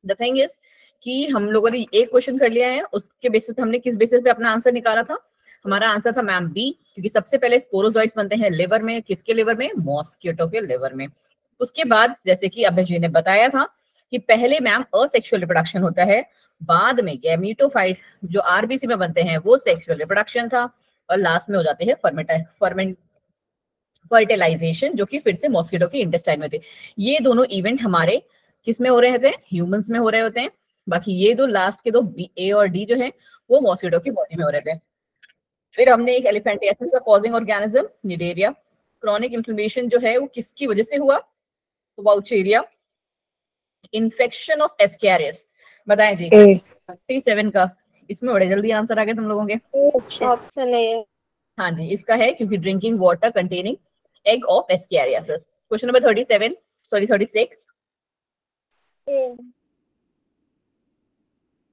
The thing is कि हम लोगों ने एक क्वेश्चन कर लिया है, उसके बेसिस पे हमने किस बेसिस पे अपना आंसर निकाला था? हमारा आंसर था मैम बी, क्योंकि सबसे पहले स्पोरोजोइट्स बनते हैं लिवर में। किसके लिवर में? मॉस्किटो के लिवर में। उसके बाद जैसे कि अभय जी ने बताया था कि पहले मैम असेक्सुअल रिप्रोडक्शन होता है, बाद में गैमीटोफाइट जो आरबीसी में बनते हैं वो सेक्सुअल रिप्रोडक्शन था, और लास्ट में हो जाते हैं फर्टिलाइजेशन, जो कि फिर से मॉस्किटो के इंटेस्टाइन में थे। ये दोनों इवेंट हमारे किस में हो रहे होते हैं? ह्यूमंस में हो रहे होते हैं। बाकी ये दो लास्ट के दो ए और डी जो है वो मॉस्किटो की बॉडी में हो रहे थे। फिर हमने एक एलिफेंटियासिस का causing organism Cnidaria. Chronic inflammation जो है वो किसकी वजह से हुआ? वाउचेरिया। इन्फेक्शन ऑफ एस्कैरियस, बताएं जी। 37 का, इसमें बड़े जल्दी आंसर आ गए तुम लोगों के। Option A. हाँ जी, इसका है क्योंकि drinking water containing egg of ascariasis. Question number 37, sorry 36।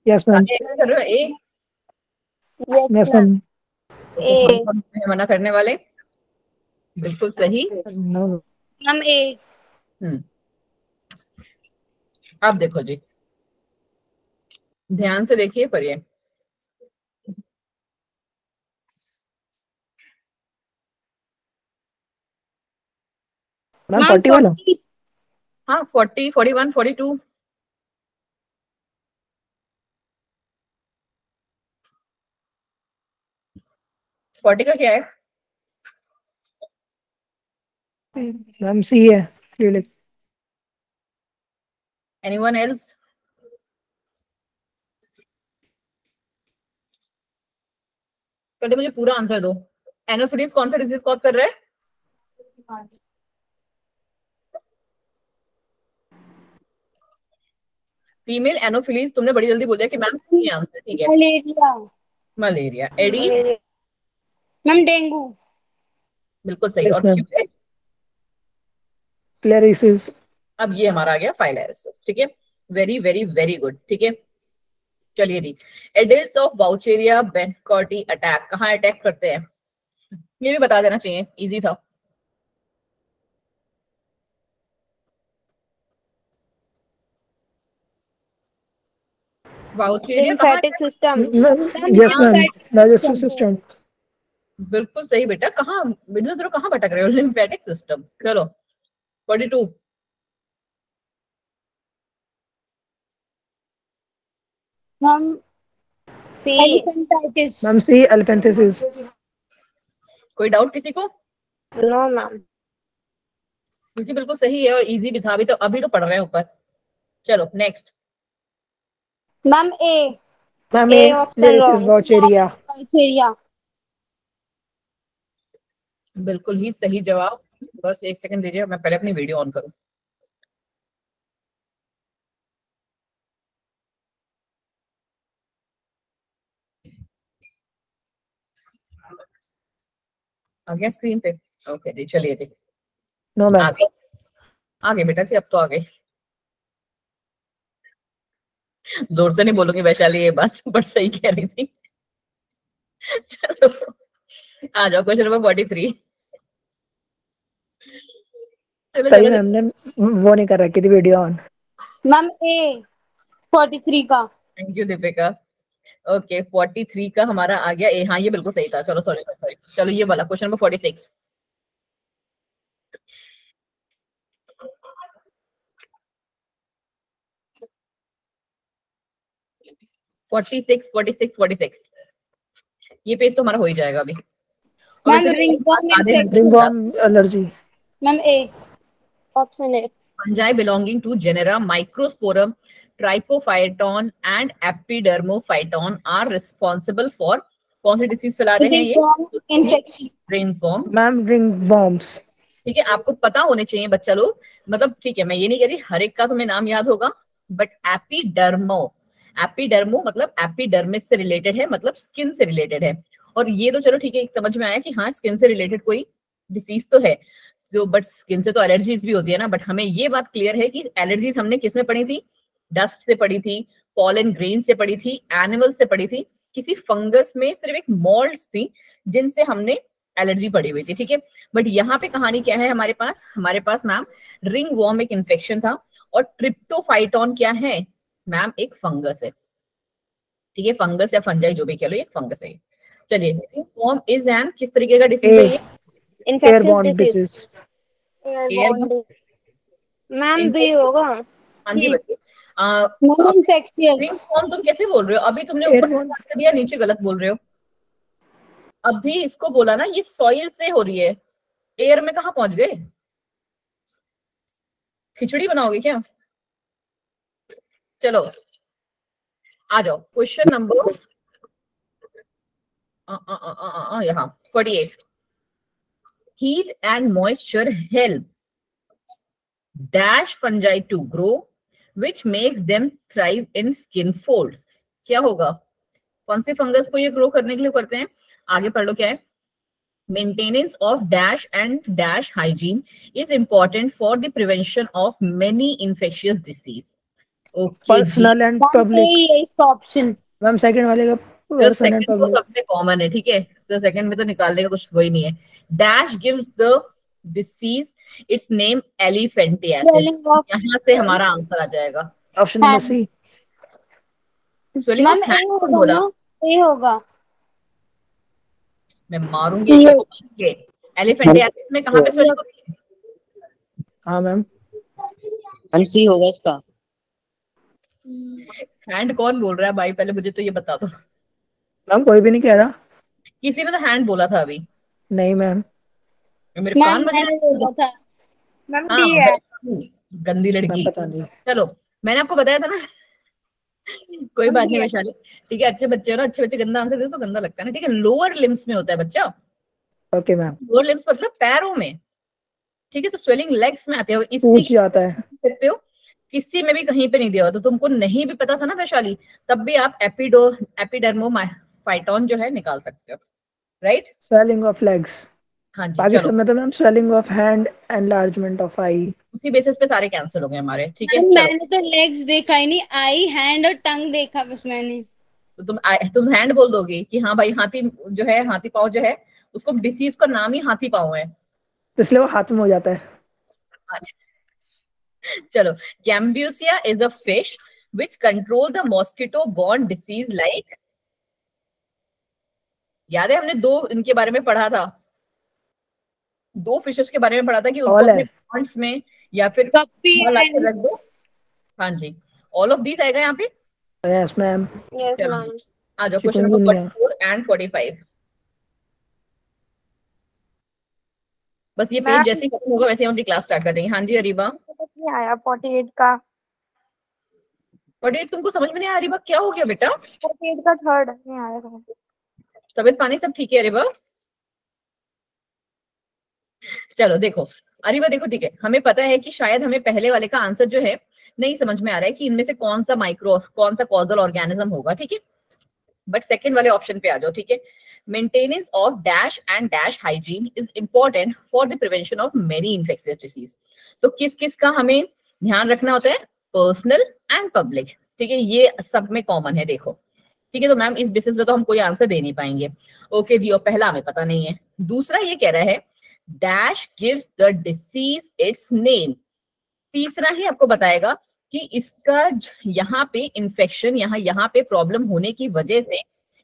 Yes ma'am. सारे कर रहे हो? ए? Yes ma'am. मना करने वाले? बिल्कुल सही। Ma'am A. अब देखो जी, ध्यान से देखिए, पढ़िए। मैम 41। हाँ 40, 41, 42। फोर्टी का क्या है? मैम सी है। Anyone else? पहले मुझे पूरा आंसर दो। एनोफिलिस कौन सा डिजीज कॉज कर रहा है? Female anopheles. तुमने बड़ी जल्दी बोला कि मैम सही आंसर। ठीक है, malaria. Malaria. Aedes? Ma'am dengue. बिल्कुल सही। Yes, और ma'am. क्यों? फिलेरियासिस। अब ये हमारा आ गया फाइलेरिसिस। ठीक है, वेरी वेरी वेरी गुड। ठीक है, चलिए जी। Adults of Wuchereria bancrofti attack कहाँ अटैक करते हैं? ये भी बता देना चाहिए, इजी था। Wuchereria lymphatic system. Yes ma'am, digestive system. बिल्कुल सही बेटा। कहाँ बिल्कुल कहाँ भटक रहे हो? Lymphatic system. चलो 42। Ma'am C. Elephantitis. Ma'am C elephantiasis. कोई डाउट किसी को? No ma'am. क्योंकि बिल्कुल सही है और इजी भी था। अभी तो पढ़ रहे हैं ऊपर। चलो next. Ma'am A. Ma'am A A option filariasis wrong. Wuchereria. Wuchereria. बिल्कुल ही सही जवाब। बस एक सेकंड दीजिए, मैं पहले अपनी वीडियो ऑन करूं। आ गया स्क्रीन पे? ओके जी, चलिए जी। No ma'am. आगे आगे बेटा जी, अब तो आ गए। जोर से नहीं बोलूंगी वैशाली ये बात, बट सही कह रही थी। चलो आ जाओ, क्वेश्चन नंबर 43। सही मैम ने वो नहीं कर रखी थी वीडियो ऑन। मैम ए 43 का। Thank you Deepika. ओके 43 का हमारा आ गया ए। हाँ ये बिल्कुल सही था। चलो सॉरी सॉरी। चलो ये वाला क्वेश्चन नंबर 46। 46, 46, 46। ये पेज तो हमारा हो ही जाएगा अभी। Ma'am ringworm infection. Ringworm allergy. Ma'am A option A. Fungi belonging to genera Microsporum Trichophyton and Epidermophyton are responsible for कौन सी डिसीज फैला रहे हैं ये? Ringworm infection. रेनफॉर्म। Ma'am ringworms. ठीक है, आपको पता होने चाहिए बच्चा लोग। मतलब ठीक है, मैं ये नहीं कह रही हर एक का तुम्हें नाम याद होगा, बट एपिडर्मो, एपिडर्मो मतलब एपिडर्मिस से रिलेटेड है, मतलब स्किन से रिलेटेड है। और ये तो चलो ठीक है, समझ में आया कि हाँ स्किन से रिलेटेड कोई डिसीज तो है जो, बट स्किन से तो एलर्जीज भी होती है ना। बट हमें ये बात क्लियर है कि एलर्जीज हमने किस में पढ़ी थी? डस्ट से पढ़ी थी, पॉलन ग्रेन से पढ़ी थी, एनिमल से पढ़ी थी, किसी फंगस में सिर्फ एक मोल्ड्स थी जिनसे हमने एलर्जी पड़ी हुई थी। ठीक है, बट यहाँ पे कहानी क्या है हमारे पास? हमारे पास मैम रिंग वॉर्म एक इन्फेक्शन था, और ट्रिप्टोफाइटॉन क्या है? मैम एक फंगस है, ठीक है, फंगस या फंजाई जो भी कह लो, ये फंगस है। चलिए, फॉर्म इज एन किस तरीके का डिसीज है ये? Infectious airborne disease. Disease. Airborne. Ma'am B होगा। हाँ जी बच्चे, मैम इन्फेक्शियस। फॉर्म तुम कैसे बोल रहे हो? अभी तुमने ऊपर से एयरबॉर्न। start कर दिया, नीचे गलत बोल रहे हो। अभी इसको बोला ना, ये सॉइल से हो रही है, एयर में कहाँ पहुंच गए? खिचड़ी बनाओगे क्या? चलो आ जाओ, क्वेश्चन नंबर यहाँ 48। Heat and moisture help dash fungi to grow which makes them thrive in skin folds. क्या होगा? कौन से फंगस को ये ग्रो करने के लिए करते हैं? आगे पढ़ लो क्या है। Maintenance of dash and dash hygiene is important for the prevention of many infectious disease. Okay जी। Personal and ma'am public. यही है इसका ऑप्शन। मैम सेकंड वाले का तो पर्सन एंड सेकंड तो पब्लिक। सब में कॉमन है, ठीक है, तो सेकंड में तो निकालने का कुछ वही नहीं है। Dash gives the disease its name elephantiasis. Swelling of यहाँ से हमारा आंसर आ जाएगा। Option number hand. C. Swelling ma'am of a hand कौन होगा बोला? ना, ए होगा। मैं मारूंगी के। एलिफेंटियासिस में कहाँ पे स्वेलिंग होती है? हाँ मैम। सी होगा इसका। हैंड कौन बोल रहा है भाई, पहले मुझे तो ये बता दो। मैम कोई भी नहीं कह रहा। किसी ने तो हैंड बोला था अभी, नहीं मैम। मेरे मैम कान बज मैंने रहे बोला हैं। था। मैम हाँ डी है। गंदी मैम लड़की। पता नहीं। चलो, मैंने आपको बताया था ना। कोई मैम बात डी नहीं है। वैशाली, ठीक है, अच्छे बच्चे हो ना, अच्छे बच्चे गंदा आंसर दे तो गंदा लगता है ना, ठीक है। लोअर लिम्स में होता है बच्चा, ओके मैम। लोअर लिम्स मतलब पैरों में, ठीक है। तो स्वेलिंग लेग्स में आते हो, इससे पूछ जाता है। सकते हो, किसी में भी कहीं पे नहीं दिया हो। तो तुमको नहीं भी पता था ना वैशाली, तब भी आप एपिडर्मोफाइटॉन जो है निकाल सकते हो, राइट। Swelling of legs. हाँ जी बाकी चलो, सब में तो ma'am swelling of hand, enlargement of eye. उसी बेसिस पे सारे कैंसिल हो गए हमारे, ठीक है। मैम चलो, मैंने तो लेग्स देखा ही नहीं, आई हैंड और टंग देखा बस मैंने। तो तुम हैंड बोल दोगे कि हाँ भाई, हाथी जो है, हाथी पाँव जो है, उसको डिसीज का नाम ही हाथी पाँव है। इसलिए वो हाथ में हो जाता है। चलो, Gambusia is a fish which control the mosquito borne disease like, याद है हमने दो इनके बारे में पढ़ा था, दो फिशेस के बारे में पढ़ा था कि उनको ऑल अपने है। पॉन्ड्स में या फिर गप्पी ला के एंड रख दो। हाँ जी, ऑल ऑफ दीज आएगा यहाँ पे। Yes ma'am. यस चलो मैम। आ जाओ, क्वेश्चन नंबर चिकनगुनिया। 44 एंड 45। बस ये पेज मैम जैसे ही खत्म होगा वैसे ही हम अपनी क्लास स्टार्ट कर देंगे। हाँ जी अरीबा। नहीं आया 48 का। 48 तुमको समझ में नहीं आया अरीबा? क्या हो गया बेटा? 48 का थर्ड नहीं आया समझ। तबीयत पानी सब ठीक है अरीबा? चलो देखो अरीबा, देखो ठीक है, हमें पता है कि शायद हमें पहले वाले का आंसर जो है नहीं समझ में आ रहा है कि इनमें से कौन सा कॉजल ऑर्गेनिज्म होगा, ठीक है। बट सेकंड वाले ऑप्शन पे आ जाओ, ठीक है। Maintenance of dash and dash hygiene is important for the prevention of many infectious disease. तो किस किस का हमें ध्यान रखना होता है? पर्सनल एंड पब्लिक, ठीक है, ये सब में कॉमन है, देखो, ठीक है। तो मैम इस बेसिस पे तो हम कोई आंसर दे नहीं पाएंगे। ओके जी, और पहला हमें पता नहीं है। दूसरा ये कह रहा है dash gives the disease its name. तीसरा ही आपको बताएगा कि इसका यहाँ पे इन्फेक्शन, यहाँ पे प्रॉब्लम होने की वजह से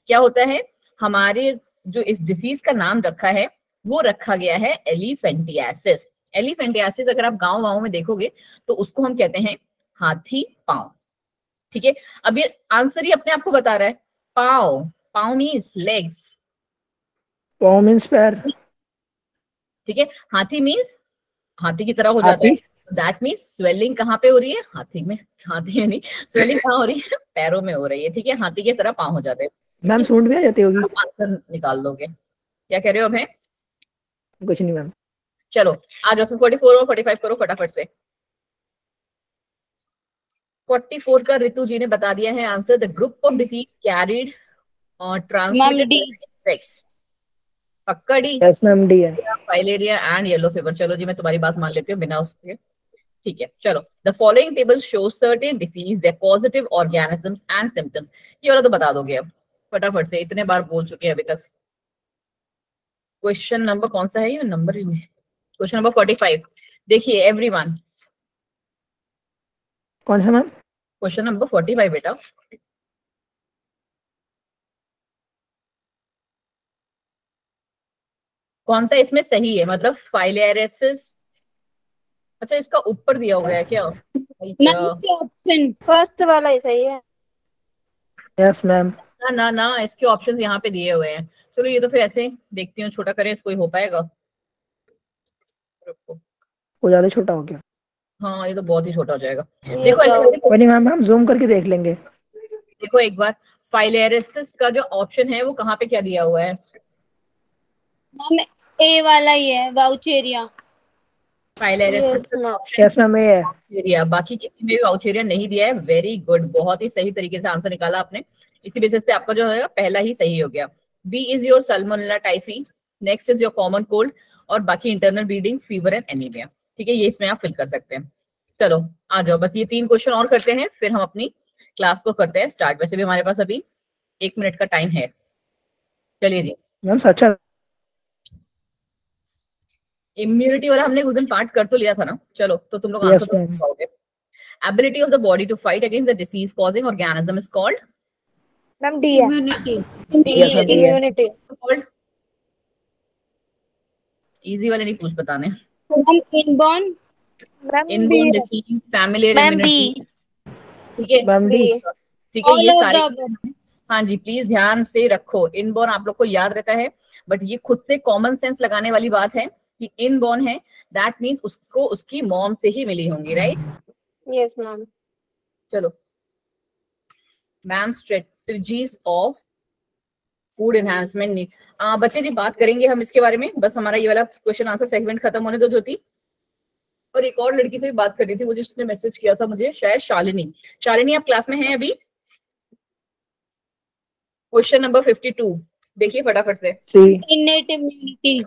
क्या होता है, हमारे जो इस डिसीज का नाम रखा है वो रखा गया है एलिफेंटियासिस। एलिफेंटियासिस अगर आप गांव वाँव में देखोगे तो उसको हम कहते हैं हाथी पांव, ठीक है। अब ये आंसर ही अपने आप को बता रहा है, पाव, पाव मीन्स लेग्स, पाव मीन्स पैर। ठीक है। हाथी मीन्स हाथी की तरह हो जाता हाथी। है, दैट मीन्स स्वेलिंग कहाँ पे हो रही है? हाथी में। हाथी में नहीं, स्वेलिंग कहाँ हो रही है? पैरों में हो रही है, ठीक है। हाथी की तरह पाँव हो जाते हैं। मैम सूंड भी आ जाती होगी। आप आंसर निकाल दोगे, क्या कह रहे हो अभय? कुछ नहीं मैम। चलो आ जाओ, 44 और 45 करो फटाफट से। 44 का ऋतु जी ने बता दिया है answer, the group of disease carried ma'am transmitted D. Insects. पक्का डी? यस मैम डी है। Filaria and yellow fever. चलो जी, मैं तुम्हारी बात मान लेती हूँ बिना उसके, ठीक है। चलो, the following table shows certain disease, their positive organisms and symptoms. ये वाला तो बता दोगे अब फटाफट से, इतने बार बोल चुके हैं अभी तक। क्वेश्चन नंबर कौन सा है ये? नंबर ही नहीं, क्वेश्चन नंबर 45। देखिए एवरीवन, कौन सा मैम? क्वेश्चन नंबर 45 बेटा। कौन सा इसमें सही है, मतलब फाइलेरिसिस। अच्छा इसका ऊपर दिया हुआ है क्या? मैम इसके ऑप्शन फर्स्ट वाला ही सही है। Yes ma'am. ना ना ना, इसके ऑप्शंस यहाँ पे दिए हुए हैं। चलो ये तो फिर ऐसे देखती हूँ, छोटा करें इसको, ही हो पाएगा? रुको। वो ज्यादा छोटा हो गया। हाँ ये तो बहुत ही छोटा हो जाएगा। ये देखो क्या ऐसे हो- कोई नहीं मैम, हम जूम करके देख लेंगे। देखो एक बार, फाइलेरिसिस का जो ऑप्शन है वो कहाँ पे क्या दिया हुआ है? मैम ए वाला ही है, Wuchereria. Filariasis Yes, ma'am. Yes ma'am ये है। वाउचेरिया, बाकी किसी में भी वाउचेरिया नहीं दिया है। वेरी गुड, बहुत ही सही तरीके से आंसर निकाला आपने। इसी बेसिस पे आपका जो है पहला ही सही हो गया। B is your salmonella typhi, next is your common cold, और बाकी internal bleeding, fever and anaemia. ठीक है, ये इसमें आप फिल कर सकते हैं। चलो आ जाओ, बस ये 3 क्वेश्चन और करते हैं, फिर हम अपनी क्लास को करते हैं स्टार्ट। वैसे भी हमारे पास अभी 1 मिनट का टाइम है। चलिए जी, मैम सच्चा। इम्यूनिटी वाला हमने उस दिन पार्ट कर तो लिया था ना। चलो तो तुम लोग Yes, आंसर तो ma'am. पाओगे। Ability of the body to fight against the disease causing organism is called ma'am D है। इम्यूनिटी। Yes, ma'am, D है। इम्यूनिटी। called easy वाले नहीं पूछ बताने। Ma'am inborn. Ma'am D Inborn है। disease, familiar ma'am immunity। ठीक है ma'am D. ठीक है, All ये of सारे the above. हाँ जी प्लीज ध्यान से रखो। इनबॉर्न आप लोग को याद रहता है, बट ये खुद से कॉमन सेंस लगाने वाली बात है कि इनबॉर्न है, दैट मीन्स उसको उसकी मॉम से ही मिली होंगी, राइट? Yes ma'am. चलो ma'am, strategies of food enhancement need. बच्चे जी बात करेंगे हम इसके बारे में, बस हमारा ये वाला क्वेश्चन आंसर सेगमेंट खत्म होने दो ज्योति। और एक और लड़की से भी बात करनी थी मुझे, उसने मैसेज किया था मुझे, शायद शालिनी। शालिनी आप क्लास में हैं अभी? क्वेश्चन नंबर 52 देखिए फटाफट से। C. innate immunity.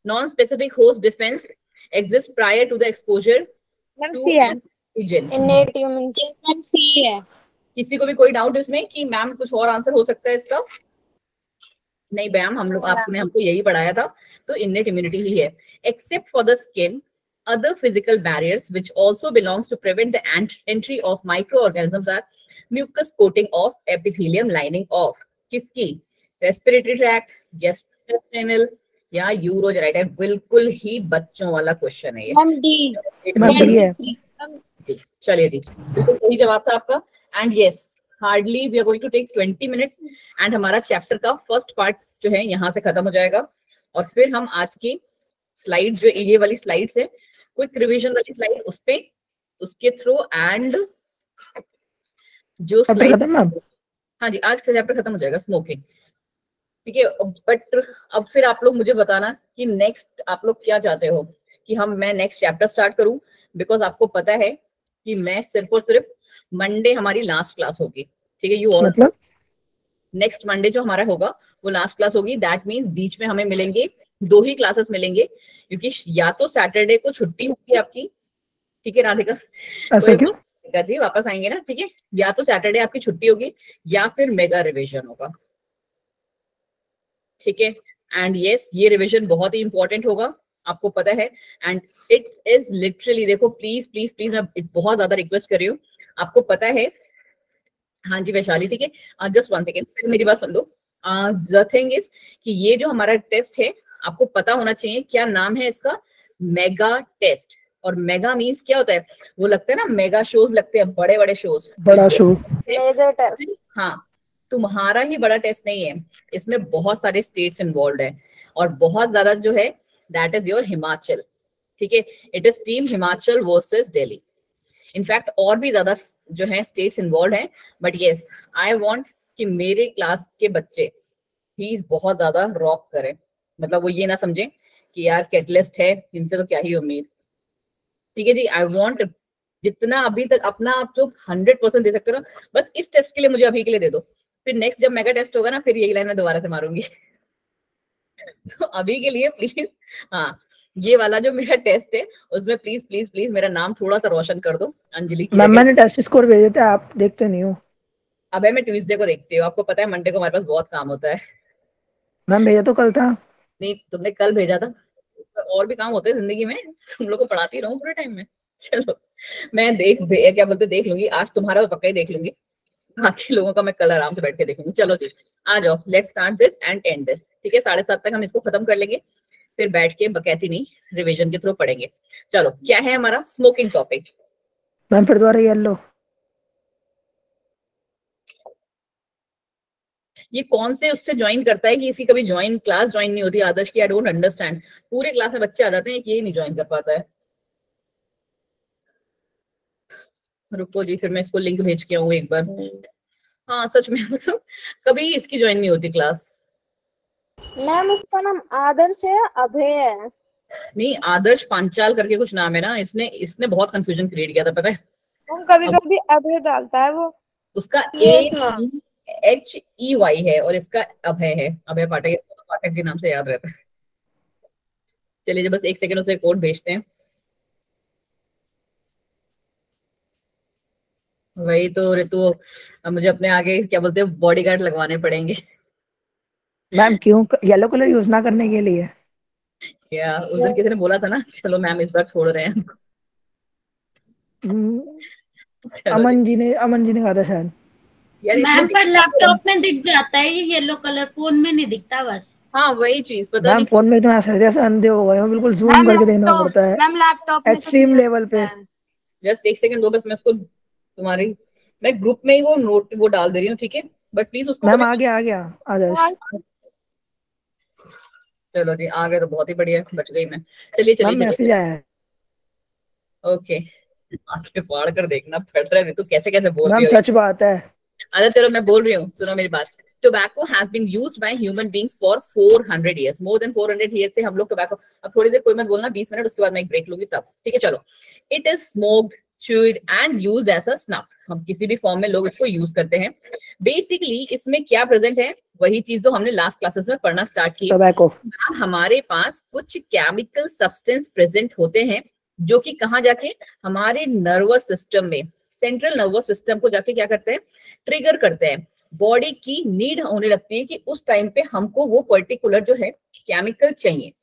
Non specific host defence exist prior to the exposure ma'am to C है। Antigen. Innate immunity. Yes, ma'am C है। किसी को भी कोई डाउट इसमें कि मैम कुछ और आंसर हो सकता है इसका? नहीं मैम, हम लोग आपने हमको यही पढ़ाया था, तो इनेट इम्यूनिटी ही है। Except for the skin, other physical barriers which also belongs to prevent the entry of microorganisms are mucus coating of epithelium lining of किसकी? respiratory tract, gastrointestinal या यूरोजेनाइटल। बिल्कुल ही बच्चों वाला क्वेश्चन है ये। Ma'am D. मैम डी है। चलिए जी, बिल्कुल सही जवाब था आपका। And yes, hardly we are going to take 20 minutes एंड हमारा चैप्टर का फर्स्ट पार्ट जो है यहाँ से खत्म हो जाएगा। और फिर हम आज की स्लाइड, जो ये वाली स्लाइड्स है, क्विक रिवीजन वाली स्लाइड, उस पे उसके थ्रू एंड जो स्लाइड, खत्म मैम। हाँ जी आज का चैप्टर खत्म हो जाएगा स्मोकिंग। ठीक है, बट अब फिर आप लोग मुझे बताना कि नेक्स्ट आप लोग क्या चाहते हो कि मैं नेक्स्ट चैप्टर स्टार्ट करूं, बिकॉज आपको पता है कि मैं सिर्फ और सिर्फ मंडे हमारी लास्ट क्लास होगी। ठीक है, यू ऑल मतलब नेक्स्ट मंडे जो हमारा होगा वो लास्ट क्लास होगी। दैट मीन्स बीच में हमें मिलेंगे 2 ही क्लासेस मिलेंगे, क्योंकि या तो सैटरडे को छुट्टी होगी आपकी। ठीक है राधिका, ऐसा क्यों? राधिका जी वापस आएंगे ना। ठीक है, या तो सैटरडे आपकी छुट्टी होगी या फिर मेगा रिविजन होगा। ठीक है, एंड यस ये रिविजन बहुत ही इंपॉर्टेंट होगा, आपको पता है। एंड इट इज लिटरली, देखो प्लीज प्लीज प्लीज मैं बहुत ज्यादा रिक्वेस्ट कर रही हूँ, आपको पता है। हाँ जी वैशाली, ठीक है जस्ट 1 सेकेंड, फिर मेरी बात सुन लो। द थिंग इज कि ये जो हमारा टेस्ट है, आपको पता होना चाहिए क्या नाम है इसका, मेगा टेस्ट। और मेगा मीन्स क्या होता है, वो लगता है ना मेगा शोज लगते हैं, बड़े बड़े शोज, बड़ा शो। Laser test. हाँ, तुम्हारा ही बड़ा टेस्ट नहीं है, इसमें बहुत सारे स्टेट्स इन्वॉल्व है और बहुत ज्यादा जो है दैट इज योर हिमाचल। ठीक है, it is team Himachal versus Delhi. In fact और भी ज्यादा जो है स्टेट्स इन्वॉल्व हैं, बट यस आई वांट कि मेरे क्लास के बच्चे प्लीज बहुत ज्यादा रॉक करें। मतलब वो ये ना समझें कि यार कैटलिस्ट है, इनसे तो क्या ही उम्मीद। ठीक है जी, आई वांट जितना अभी तक अपना आप जो 100% दे सकते हो ना, बस इस टेस्ट के लिए मुझे अभी के लिए दे दो। फिर नेक्स्ट जब मेगा टेस्ट होगा ना, फिर यही लाइन मैं दोबारा से मारूंगी। तो अभी के लिए प्लीज, हाँ ये वाला जो मेरा टेस्ट है उसमें प्लीज प्लीज प्लीज मेरा नाम थोड़ा सा रोशन कर दो अंजलि की मैम जगह। मैंने टेस्ट स्कोर भेजे थे, आप देखते नहीं हो। अब है मैं ट्यूसडे को देखती हूँ, आपको पता है मंडे को हमारे पास बहुत काम होता है। मैम भेजा तो कल था। नहीं तुमने कल भेजा था, और भी काम होते हैं जिंदगी में, तुम लोग को पढ़ाती रहूं पूरे टाइम में। चलो मैं क्या बोलते देख लूंगी, आज तुम्हारा तो पक्का ही देख लूंगी, बाकी लोगों का मैं कल आराम से बैठ के देखूंगी। चलो जी आ जाओ, let's start this and and this. ठीक है, 7:30 तक हम इसको खत्म कर लेंगे, फिर बैठ के बकैती नहीं रिवीजन के थ्रू पढ़ेंगे। चलो क्या है हमारा स्मोकिंग टॉपिक? मैम फिर दोबारा येलो। ये कौन से उससे ज्वाइन करता है कि इसकी कभी क्लास ज्वाइन नहीं होती आदर्श की? I don't understand. पूरे क्लास में बच्चे आ जाते हैं कि ये नहीं ज्वाइन कर पाता है। रुको जी, फिर मैं इसको लिंक भेज के आऊँ एक बार। हाँ सच में, मतलब कभी इसकी ज्वाइन नहीं होती क्लास। मैम उसका नाम आदर्श है, अभय है। नहीं, आदर्श पांचाल करके कुछ नाम है ना। इसने बहुत कंफ्यूजन क्रिएट किया था, पता है? कभी कभी अभय डालता है वो। उसका Yes, ma'am. AHEY है और इसका अभय है, अभय पाठक। पाठक के नाम से याद रहता है। चलिए बस एक सेकंड उसे कोड भेजते हैं। वही तो ऋतु, अब मुझे अपने आगे क्या बोलते हैं बॉडीगार्ड लगवाने पड़ेंगे। मैम क्यों येलो कलर यूज ना करने के लिए? क्या उस दिन किसी ने बोला था ना, चलो मैम इस बार छोड़ रहे हैं। चलो अमन जी ने कहा था शायद। यार मैम इसमें पर लैपटॉप में दिख जाता है ये येलो कलर, फोन में नहीं दिखता बस। हाँ वही चीज पता मैम नहीं। फोन में तो ऐसे अंधे हो गए हो, बिल्कुल जूम करके देखना पड़ता है मैम लैपटॉप में एक्सट्रीम लेवल पे। जस्ट एक सेकंड दो, बस मैं उसको तुम्हारी मैं ग्रुप में ही वो डाल दे रही हूँ, ठीक है? बट प्लीज उसको मैम आ गया आदर्श। चलो जी आ गए तो बहुत ही बढ़िया, बच गई मैं। चलिए मैम चलिए मैसेज आया है। ओके, आंखें फाड़ कर देखना पड़ रहा है, तो कैसे कैसे बोल रही मैम हो। सच बात है। अच्छा चलो मैं बोल रही हूँ, सुनो मेरी बात। Tobacco has been used by human beings for 400 years, more than 400 years से हम लोग टोबैको। अब थोड़ी देर कोई मत बोलना, 20 मिनट, उसके बाद मैं एक ब्रेक लूंगी तब, ठीक है? चलो, it is smoked, chewed and used as a snuff। हम किसी भी फॉर्म में लोग इसको यूज करते हैं। बेसिकली इसमें क्या प्रेजेंट है, वही चीज जो हमने लास्ट क्लासेस में पढ़ना स्टार्ट की। टोबैको। हमारे पास कुछ केमिकल सब्सटेंस प्रेजेंट होते हैं जो कि कहाँ जाके हमारे नर्वस सिस्टम में, सेंट्रल नर्वस सिस्टम को जाके क्या करते हैं, ट्रिगर करते हैं। बॉडी की नीड होने लगती है कि उस टाइम पे हमको वो पर्टिकुलर जो है केमिकल चाहिए,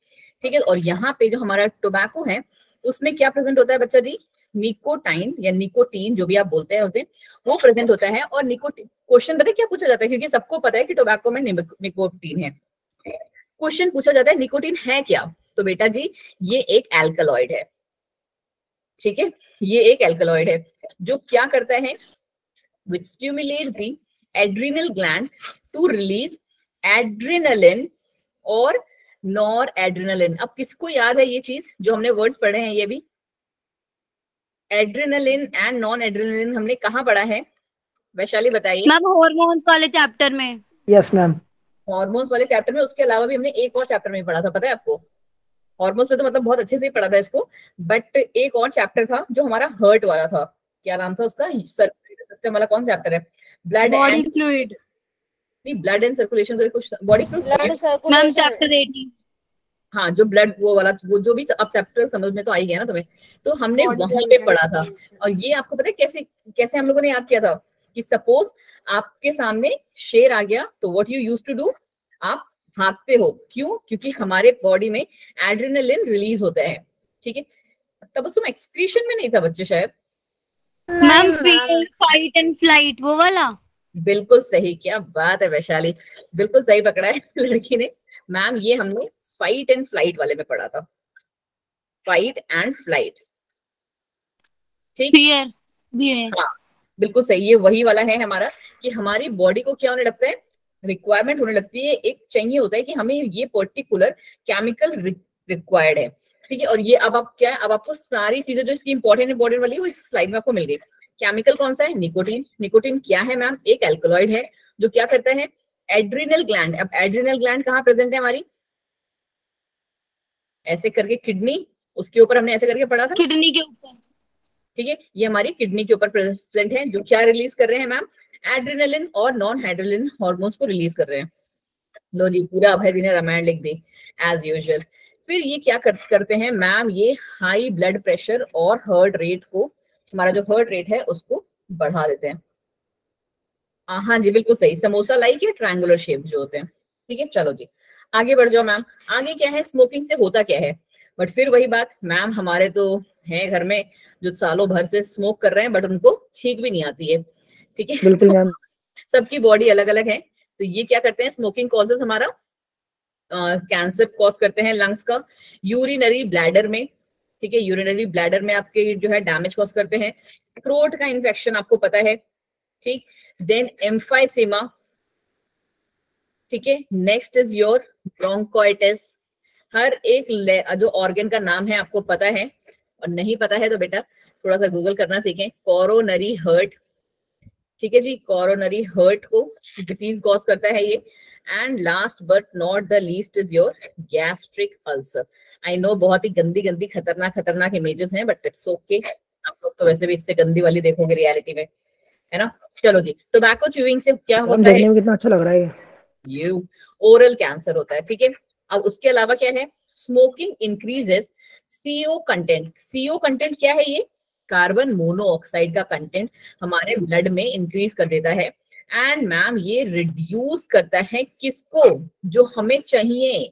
ठीक है? और यहाँ पे जो हमारा टोबैको है उसमें क्या प्रेजेंट होता है बच्चा जी? निकोटाइन या निकोटीन, जो भी आप बोलते हैं उसे, वो प्रेजेंट होता है। और निकोटीन, क्वेश्चन पता है क्या पूछा जाता है? क्योंकि सबको पता है कि टोबैको में निकोटीन है। क्वेश्चन पूछा जाता है निकोटीन है क्या? तो बेटा जी ये एक एल्कलॉइड है, ठीक है? ये एक एल्कलॉइड है जो क्या करता है, which stimulates the adrenal gland to release adrenaline और नॉरएड्रेनालिन। अब किसको याद है ये चीज जो हमने वर्ड्स पढ़े हैं? ये भी एड्रेनालिन एंड नॉन एड्रेनालिन हमने कहाँ पढ़ा है? वैशाली बताइए। मैम हॉर्मोन्स वाले चैप्टर में। Yes ma'am. हॉर्मोन्स वाले चैप्टर में, उसके अलावा भी हमने एक और चैप्टर में पढ़ा था, पता है आपको? हॉर्मोन्स में तो मतलब बहुत अच्छे से पढ़ा था इसको, बट एक और चैप्टर था जो हमारा हर्ट वाला था, क्या नाम था उसका? सर्कुलेटरी सिस्टम वाला कौन चैप्टर है? Blood body fluid. नहीं, ब्लड एंड सर्कुलेशन करके कुछ, बॉडी फ्लूइड। Ma'am chapter 18। हाँ जो ब्लड वो वाला, वो जो भी अब चैप्टर समझ में तो आ ही गया ना तुम्हें, तो हमने वहां पे पढ़ा था। और ये आपको पता है कैसे कैसे हम लोगों ने याद किया था कि सपोज आपके सामने शेर आ गया तो what you used to do, आप भागते हो। क्यों? क्योंकि हमारे बॉडी में एड्रेनालिन रिलीज होता है, ठीक है? तब उस समय एक्सक्रीशन में नहीं था बच्चे शायद। मैम फाइट एंड फ्लाइट वो वाला। बिल्कुल सही, क्या बात है वैशाली, बिल्कुल सही पकड़ा है लड़की ने। मैम ये हमने फाइट एंड फ्लाइट वाले में पढ़ा था, फाइट एंड फ्लाइट, ठीक? फियर भी है। हाँ बिल्कुल सही, ये वही वाला है हमारा कि हमारी बॉडी को क्या होने लगता है, रिक्वायरमेंट होने लगती है, एक चाहिए होता है कि हमें ये पर्टिकुलर केमिकल रिक्वायर्ड है, ठीक है? और ये अब आप क्या है, अब आपको सारी चीजें जो इसकी इंपॉर्टेंट वाली है वो इस स्लाइड में आपको मिल गई। केमिकल कौन सा है? निकोटीन। निकोटीन क्या है मैम? एक एल्कलॉइड है जो क्या करता है, एड्रिनल ग्लैंड। अब एड्रिनल ग्लैंड कहाँ प्रेजेंट है हमारी? ऐसे करके किडनी, उसके ऊपर हमने ऐसे करके पढ़ा था, किडनी के ऊपर, ठीक है? ये हमारी किडनी के ऊपर प्रेजेंट है, जो क्या रिलीज कर रहे हैं मैम? एड्रेनालिन और नॉन एड्रेनालिन हार्मोन्स को रिलीज कर रहे हैं। लो जी, पूरा अभय जी ने रामायण लिख दी एज यूजुअल। फिर ये क्या करते हैं मैम? ये हाई ब्लड प्रेशर और हार्ट रेट को, हमारा जो हार्ट रेट है उसको बढ़ा देते हैं। हाँ जी बिल्कुल सही, समोसा लाइक या ट्रायंगुलर शेप जो होते हैं, ठीक है? चलो जी आगे बढ़ जाओ मैम। आगे क्या है, स्मोकिंग से होता क्या है? बट फिर वही बात मैम, हमारे तो हैं घर में जो सालों भर से स्मोक कर रहे हैं बट उनको छींक भी नहीं आती है, ठीक है। बिल्कुल मैम। सबकी बॉडी अलग अलग है। तो ये क्या करते हैं, स्मोकिंग कॉजेज हमारा कैंसर कॉज करते हैं लंग्स का, यूरिनरी ब्लैडर में, ठीक है, यूरिनरी ब्लैडर में आपके जो है डैमेज कॉज करते हैं, थ्रोट का इन्फेक्शन आपको पता है, ठीक, देन एम्फाइसेमा, ठीक है, नेक्स्ट इज योर ब्रोंकाइटिस। हर एक जो ऑर्गन का नाम है आपको पता है, और नहीं पता है तो बेटा थोड़ा सा गूगल करना सीखें। कोरोनरी हर्ट, ठीक है जी, कोरोनरी हर्ट को डिसीज कॉज करता है ये। And last but not the least is your gastric ulcer. I know बहुत ही गंदी गंदी खतरनाक खतरनाक इमेजेस हैं बट इट्स ओके, आप लोग तो वैसे भी इससे गंदी वाली देखोगे रियलिटी में, है ना। चलो जी, टोबैको च्यूइंग से क्या होता है, देखने में कितना अच्छा लग रहा है ये ओरल कैंसर होता है, ठीक है। अब उसके अलावा क्या है, smoking increases CO content. CO content क्या है, ये कार्बन मोनोऑक्साइड का कंटेंट हमारे ब्लड में इंक्रीज कर देता है। एंड मैम ये रिड्यूस करता है किसको, जो हमें चाहिए,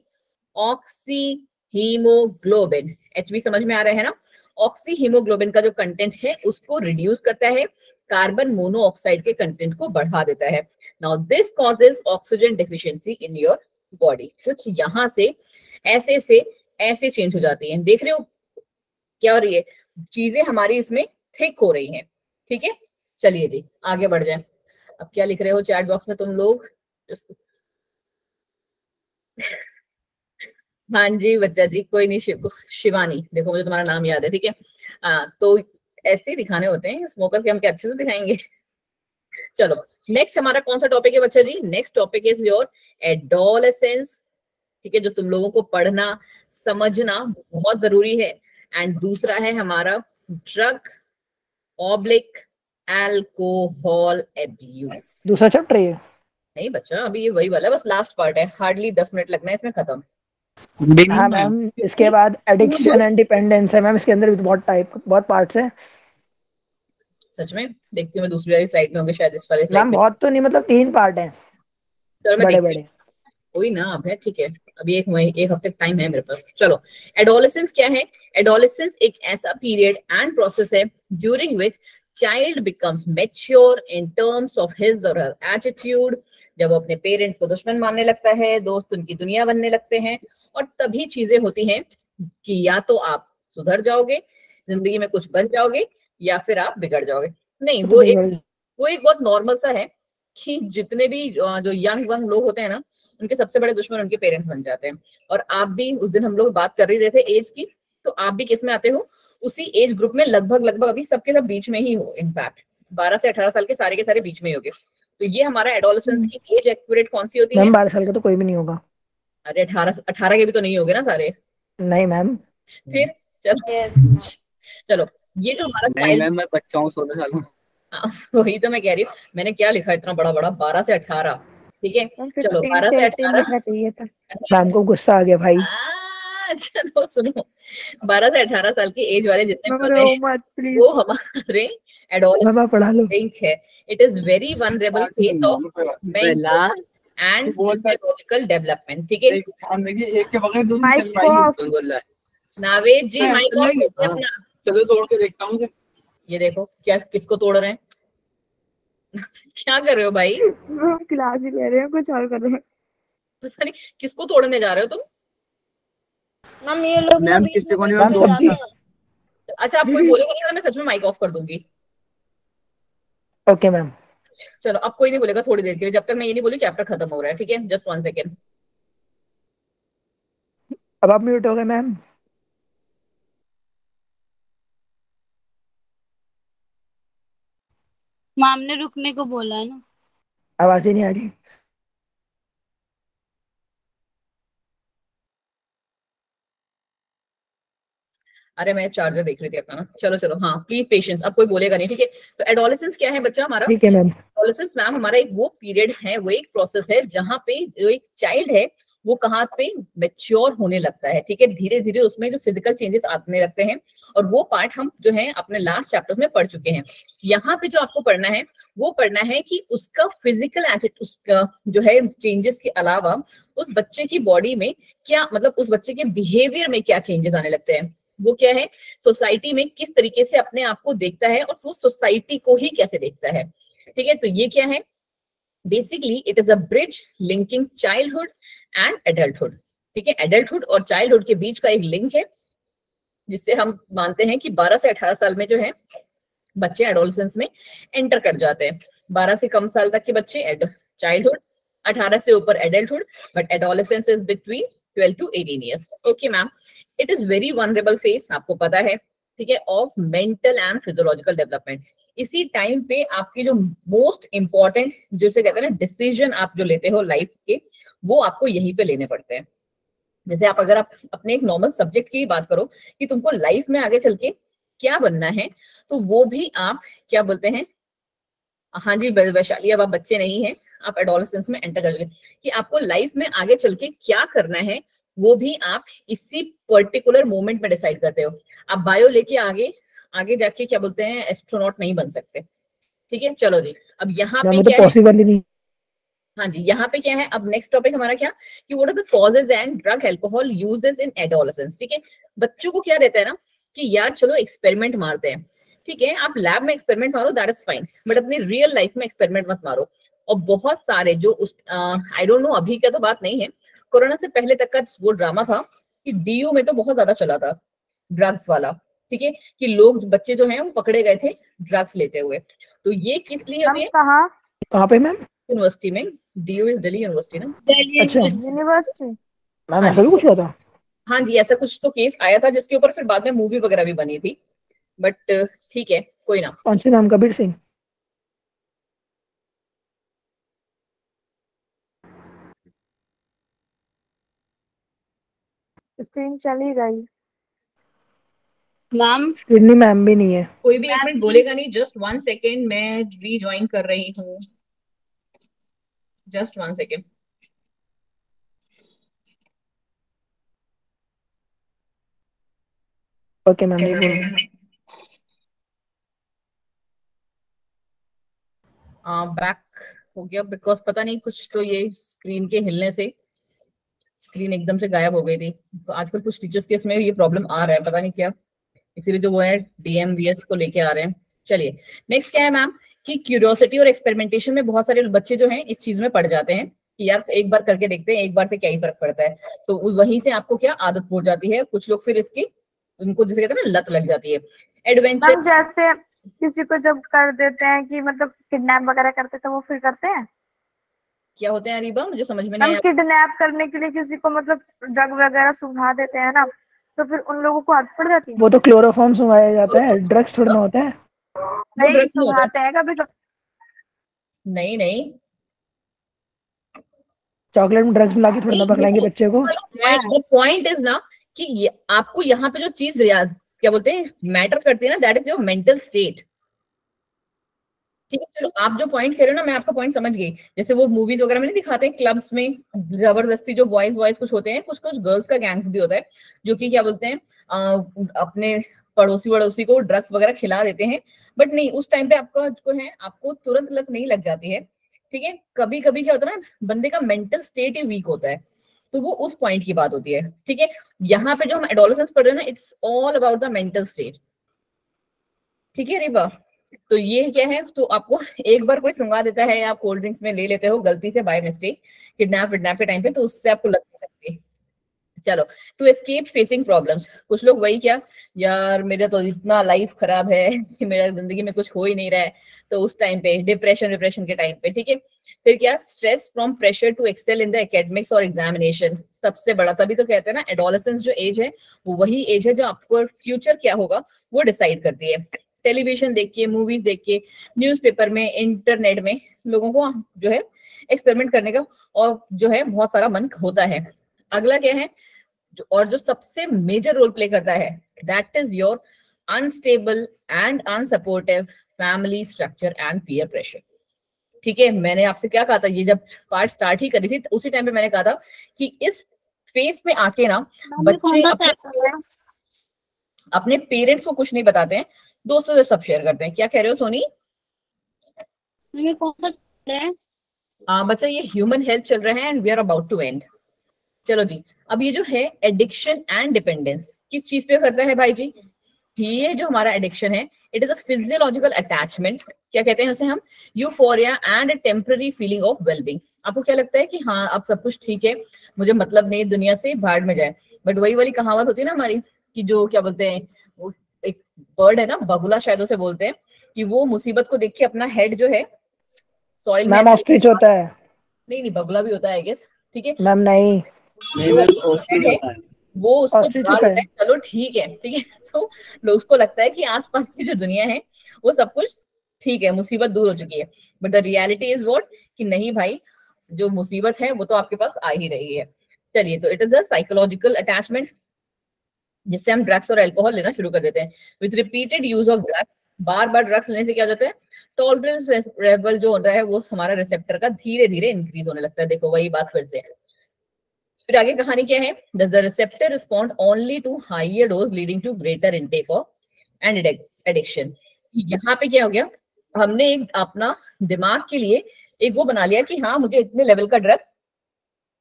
ऑक्सी हीमोग्लोबिन, HB समझ में आ रहा है ना। ऑक्सी हीमोग्लोबिन का जो कंटेंट है उसको रिड्यूस करता है, कार्बन मोनोऑक्साइड के कंटेंट को बढ़ा देता है। Now this causes oxygen deficiency in your body. कुछ यहां से ऐसे चेंज हो जाती है, देख रहे हो क्या हो रही है, चीजें हमारी इसमें थिक हो रही हैं, ठीक है। चलिए जी आगे बढ़ जाए। अब क्या लिख रहे हो चैट बॉक्स में तुम लोग? हाँ जी बच्चा जी, कोई नहीं, शिवानी, देखो मुझे तुम्हारा नाम याद है, ठीक है। तो ऐसे ही दिखाने होते हैं स्मोकर्स के, हम क्या अच्छे से दिखाएंगे। चलो नेक्स्ट हमारा कौन सा टॉपिक है बच्चा जी? Next topic is your adolescence, ठीक है, जो तुम लोगों को पढ़ना समझना बहुत जरूरी है। एंड दूसरा है हमारा ड्रग ऑब्लिक अल्कोहल एब्यूज। दूसरा चैप्टर ये? नहीं बच्चा, अभी ये वही वाला, बस लास्ट पार्ट है, हार्डली 10 मिनट लगना है इसमें, खत्म। हाँ मैम, इसके बाद एडिक्शन एंड डिपेंडेंस है मैम, इसके अंदर भी बहुत पार्ट्स हैं। सच में देखती हूँ मैं दूसरी वाली स्लाइड में होंगे शायद, इस वाले स्लाइड मैम में बहुत तो नहीं, मतलब 3 पार्ट हैं बड़े बड़े। कोई ना, अब है ठीक है, अभी एक हफ्ते टाइम है मेरे पास। चलो एडोलेसेंस क्या है? एडोलेसेंस एक ऐसा पीरियड एंड प्रोसेस है during which child becomes mature in terms of his और हर एटीट्यूड। जब वो अपने पेरेंट्स को दुश्मन मानने लगता है, दोस्त उनकी दुनिया बनने लगते हैं, और तभी चीजें होती हैं कि या तो आप सुधर जाओगे, जिंदगी में कुछ बन जाओगे, या फिर आप बिगड़ जाओगे। नहीं, वो एक बहुत नॉर्मल सा है कि जितने भी जो यंग वंग लोग होते हैं ना, उनके सबसे बड़े दुश्मन उनके पेरेंट्स बन जाते हैं। और आप भी, उस दिन हम लोग बात कर रहे थे एज की, तो आप भी किस में आते हो? उसी एज ग्रुप में, लगभग अभी सबके सब बीच में ही हो। इनफैक्ट 12 से 18 साल के सारे बीच में ही होगे। तो ये हमारा एडोलेसेंस की एज एक्यूरेट कौन सी होती है? 12 साल का तो कोई भी नहीं होगा। अरे 18 के भी तो नहीं होगे ना सारे? नहीं मैम। फिर चलो ये जो हमारा नहीं मैम, मैं बच्चा हूँ, 16 साल का। वही तो मैं कह रही हूँ, मैंने क्या लिखा इतना बड़ा 12 से 18, ठीक है। चलो 12 से 18 लिखना चाहिए था। मैम को गुस्सा आ गया भाई। चलो सुनो, 12 से 18 साल की एज वाले जितने होते हैं वो हमारे एडोलेसेंस है। It is very vulnerable phase of mental and physiological development, ठीक है। एक के बगैर दूसरी चल पाएगी। नावेद जी माइक ऑफ अपना, चलो तोड़ के देखता हूँ। ये देखो क्या, किसको तोड़ रहे हैं? क्या कर रहे हो भाई? क्लास ही ले रहे हैं, कुछ और कर रहे हैं। पता नहीं किसको तोड़ने जा रहे हो तुम? मैम ये लोग मैम किसी को नहीं, मैम सब्जी। अच्छा आप कोई बोलेगा नहीं, मैं सच में माइक ऑफ कर दूंगी। Okay ma'am. चलो अब कोई नहीं बोलेगा थोड़ी देर के लिए, जब तक मैं ये नहीं बोली चैप्टर खत्म हो रहा है, ठीक है। Just 1 second. अब आप म्यूट हो गए मैम। मैम ने रुकने को बोला है ना। आवाज ही नहीं आ रही। अरे मैं चार्जर देख रही थी अपना ना। चलो हाँ प्लीज पेशेंस, अब कोई बोलेगा नहीं, ठीक है। तो एडोलेसेंस क्या है बच्चा हमारा? ठीक है मैम। एडोलेसेंस मैम हमारा एक वो पीरियड है, वो एक प्रोसेस है जहाँ पे जो एक चाइल्ड है वो कहाँ पे मैच्योर होने लगता है, ठीक है। धीरे धीरे उसमें जो फिजिकल चेंजेस आने लगते हैं, और वो पार्ट हम जो है अपने लास्ट चैप्टर्स में पढ़ चुके हैं। यहाँ पे जो आपको पढ़ना है वो पढ़ना है कि उसका फिजिकल उसका जो है चेंजेस के अलावा उस बच्चे की बॉडी में क्या, मतलब उस बच्चे के बिहेवियर में क्या चेंजेस आने लगते हैं। वो क्या है, सोसाइटी में किस तरीके से अपने आप को देखता है और वो सोसाइटी को ही कैसे देखता है। ठीक है, तो ये क्या है, basically it is a bridge linking childhood and adulthood. ठीक है, एडल्टहुड और चाइल्डहुड के बीच का एक लिंक है, जिससे हम मानते हैं कि 12 से 18 साल में जो है बच्चे एडोलसेंस में एंटर कर जाते हैं। 12 से कम साल तक के बच्चे चाइल्डहुड, 18 से ऊपर adulthood, but adolescence is between 12 to 18 years. Okay ma'am, it is very vulnerable phase, आपको पता है, ठीक है, of mental and physiological development. इसी टाइम पे आपकी जो मोस्ट इंपॉर्टेंट, जिसे कहते हैं ना, डिसीजन आप जो लेते हो लाइफ के, वो आपको यहीं पे लेने पड़ते हैं। जैसे आप अगर आप अपने एक नॉर्मल सब्जेक्ट की बात करो कि तुमको लाइफ में आगे चल के क्या बनना है, तो वो भी आप क्या बोलते हैं, हाँ जी वैशाली, अब आप बच्चे नहीं हैं, आप एडोलसेंस में एंटर कर गए, कि आपको लाइफ में आगे चल के क्या करना है वो भी आप इसी पर्टिकुलर मोमेंट में डिसाइड करते हो। आप बायो लेके आगे जाके क्या बोलते हैं, एस्ट्रोनॉट नहीं बन सकते। ठीक है, चलो जी, अब यहाँ पे क्या पॉसिबल ही नहीं। हाँ जी, यहाँ पे क्या है, अब नेक्स्ट टॉपिक हमारा क्या, कि what are the causes and drug alcohol uses in adolescence. ठीक है, बच्चों को क्या रहता है ना कि यार चलो एक्सपेरिमेंट मारते हैं। ठीक है, आप लैब में एक्सपेरिमेंट मारो, दैट इज फाइन, बट अपनी रियल लाइफ में एक्सपेरिमेंट मत मारो। और बहुत सारे जो उस आई डोंट नो अभी का तो बात नहीं है, कोरोना से पहले तक का वो ड्रामा था कि डीयू में तो बहुत ज्यादा चला था ड्रग्स वाला। ठीक है, कि लोग बच्चे जो हैं वो पकड़े गए थे ड्रग्स लेते हुए। तो ये किस लिए हुए, कहाँ पे मैम? यूनिवर्सिटी में, डीयू इज दिल्ली यूनिवर्सिटी ना। अच्छा, यूनिवर्सिटी मैम ऐसा भी कुछ हुआ था? हाँ जी, ऐसा कुछ तो केस आया था जिसके ऊपर फिर बाद में मूवी वगैरह भी बनी थी, बट ठीक है, कोई ना। कौन से नाम? कबीर सिंह? स्क्रीन चली गई। मैम स्क्रीन मैम भी नहीं है। कोई भी एक मिनट बोलेगा नहीं, जस्ट 1 सेकेंड, मैं रीजॉइन कर रही हूँ, जस्ट 1 सेकेंड। ओके मैम, नहीं बोलो। बैक हो गया, बिकॉज पता नहीं कुछ तो ये स्क्रीन के हिलने से स्क्रीन एकदम से गायब हो गई थी। तो आजकल कुछ टीचर्स के इसमें ये प्रॉब्लम आ रहा है, पता नहीं क्या, इसीलिए जो वो है डीएमवीएस को लेके आ रहे हैं। चलिए नेक्स्ट क्या है मैम, कि क्यूरियोसिटी और एक्सपेरिमेंटेशन में बहुत सारे बच्चे जो हैं इस चीज में पड़ जाते हैं कि यार एक बार करके देखते हैं, एक बार से क्या ही फर्क पड़ता है। तो वहीं से आपको क्या आदत पड़ जाती है, कुछ लोग फिर इसकी, उनको जिसे कहते हैं ना लत लग जाती है। एडवेंचर, जैसे किसी को जब कर देते हैं कि मतलब किडनैप वगैरह करते तो वो फिर करते हैं, क्या होते हैं अरीबा, मुझे समझ में नहीं हम आया। किडनैप करने के लिए किसी को मतलब ड्रग वगैरह सुंघा देते हैं ना, तो फिर उन लोगों को आदत पड़ जाती है। वो तो क्लोरोफॉर्म सुंघाया जाता है, ड्रग्स थोड़ा ना होता है। नहीं सुंघाते हैं कभी नहीं नहीं, चॉकलेट में ड्रग्स मिला के थोड़ा ना पकड़ाएंगे बच्चे को। पॉइंट इज ना कि आपको यहाँ पे जो चीज रियाज क्या बोलते हैं मैटर करती है ना, that is your mental state. ठीक है, चलो आप जो पॉइंट कह रहे हो ना, मैं आपका पॉइंट समझ गई। जैसे वो मूवीज वगैरह में नहीं दिखाते हैं क्लब्स में जबरदस्ती जो बॉयज कुछ होते हैं, कुछ गर्ल्स का गैंग्स भी होता है, जो कि क्या बोलते हैं अपने पड़ोसी को ड्रग्स वगैरह खिला देते हैं। बट नहीं, उस टाइम पे आपका जो है आपको तुरंत लत नहीं लग जाती है। ठीक है, कभी कभी क्या होता है ना, बंदे का मेंटल स्टेट ही वीक होता है, तो वो उस पॉइंट की बात होती है। ठीक है, यहाँ पे जो हम एडोलेसेंस पढ़ रहे हैं ना, it's all about the mental state. ठीक है रिबा, तो ये क्या है, तो आपको एक बार कोई सुंगा देता है या आप कोल्ड ड्रिंक्स में ले लेते हो गलती से बाय मिस्टेक किडनैप के टाइम पे, तो उससे आपको लगने लगती है। चलो, टू एस्केप फेसिंग प्रॉब्लम्स, कुछ लोग वही क्या, यार मेरा तो इतना लाइफ खराब है कि मेरा जिंदगी में कुछ हो ही नहीं रहा है, तो उस टाइम पे डिप्रेशन के टाइम पे। ठीक है, फिर क्या, stress from pressure to excel in the academics और एग्जामिनेशन, सबसे बड़ा। तभी तो कहते हैं ना एडोलेसेंस जो एज है वो वही एज है जो आपको फ्यूचर क्या होगा वो डिसाइड करती है। टेलीविजन देख के, मूवीज देख के, न्यूज़पेपर में, इंटरनेट में लोगों को जो है एक्सपेरिमेंट करने का और जो है बहुत सारा मन होता है। अगला क्या है, और जो सबसे मेजर रोल प्ले करता है, that is your unstable and unsupportive family structure and peer pressure. ठीक है, मैंने आपसे क्या कहा था, ये जब पार्ट स्टार्ट ही करी थी उसी टाइम पे मैंने कहा था कि इस फेस में आके ना बच्चे अपने पेरेंट्स को कुछ नहीं बताते हैं, दोस्तों से सब शेयर करते हैं। क्या कह रहे हो सोनी? बच्चा ये ह्यूमन हेल्थ चल रहा है and we are about to end. चलो जी, अब ये जो है एडिक्शन एंड डिपेंडेंस, किस चीज पे करता है भाई जी? ये जो हमारा एडिक्शन है, it is a physiological attachment, क्या कहते हैं उसे हम, euphoria and temporary feeling of wellbeing. आपको क्या लगता है कि हाँ अब सब कुछ ठीक है, मुझे मतलब नहीं दुनिया से, भाड़ में जाए। बट वही वाली कहावत होती है ना हमारी कि जो क्या बोलते हैं, वो एक बर्ड है ना, बगुला शायद उसे बोलते हैं, कि वो मुसीबत को देख के अपना हेड जो है सॉइल में, मैम ऑस्ट्रिच होता है। नहीं बगुला भी होता है आई गेस, ठीक है, मैम नहीं, वो उसको ऑस्ट्रिच बुरा होता लगता है। है, चलो ठीक है, ठीक है। तो लोग उसको लगता है कि आसपास की जो दुनिया है वो सब कुछ ठीक है, मुसीबत दूर हो चुकी है। But the reality is what, कि नहीं भाई, जो मुसीबत है वो तो आपके पास आ ही रही है। चलिए, तो it is a psychological attachment, जिससे हम ड्रग्स और अल्कोहल लेना शुरू कर देते हैं। With repeated use of drugs, bar bar drugs लेने से क्या हो जाता है, टॉलरेंस लेवल जो होता है वो हमारा रिसेप्टर का धीरे धीरे इंक्रीज होने लगता है। देखो वही बात फिर से, फिर आगे कहानी क्या है, does the receptor respond only to higher dose leading to greater intake of and addiction। यहाँ पे क्या हो गया, हमने एक अपना दिमाग के लिए एक वो बना लिया कि हाँ मुझे इतने लेवल का ड्रग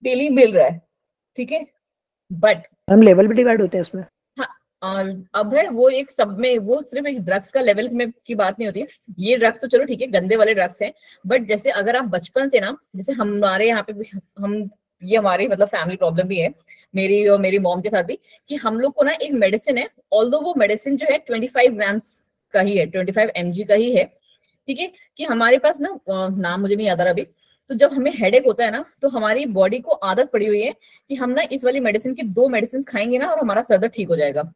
डेली मिल रहा है, ठीक है, बट हम लेवल भी डिवाइड होते हैं इसमें। और अब है वो एक सब में, वो सिर्फ एक ड्रग्स का लेवल में की बात नहीं होती है। ये ड्रग्स तो चलो ठीक है, गंदे वाले ड्रग्स हैं, बट जैसे अगर आप बचपन से ना, जैसे हमारे यहाँ पे भी हम, ये हमारी मतलब फैमिली प्रॉब्लम भी है मेरी और मेरी मॉम के साथ भी, कि हम लोग को ना एक मेडिसिन है, ऑल्दो वो मेडिसिन जो है 25 ग्राम्स का ही है, 25 mg का ही है, ठीक है, कि हमारे पास ना नाम मुझे नहीं याद आ रहा अभी, तो जब हमें हेडेक होता है ना, तो हमारी बॉडी को आदत पड़ी हुई है कि हम ना इस वाली मेडिसिन की 2 मेडिसिन खाएंगे ना और हमारा सर दर्द ठीक हो जाएगा।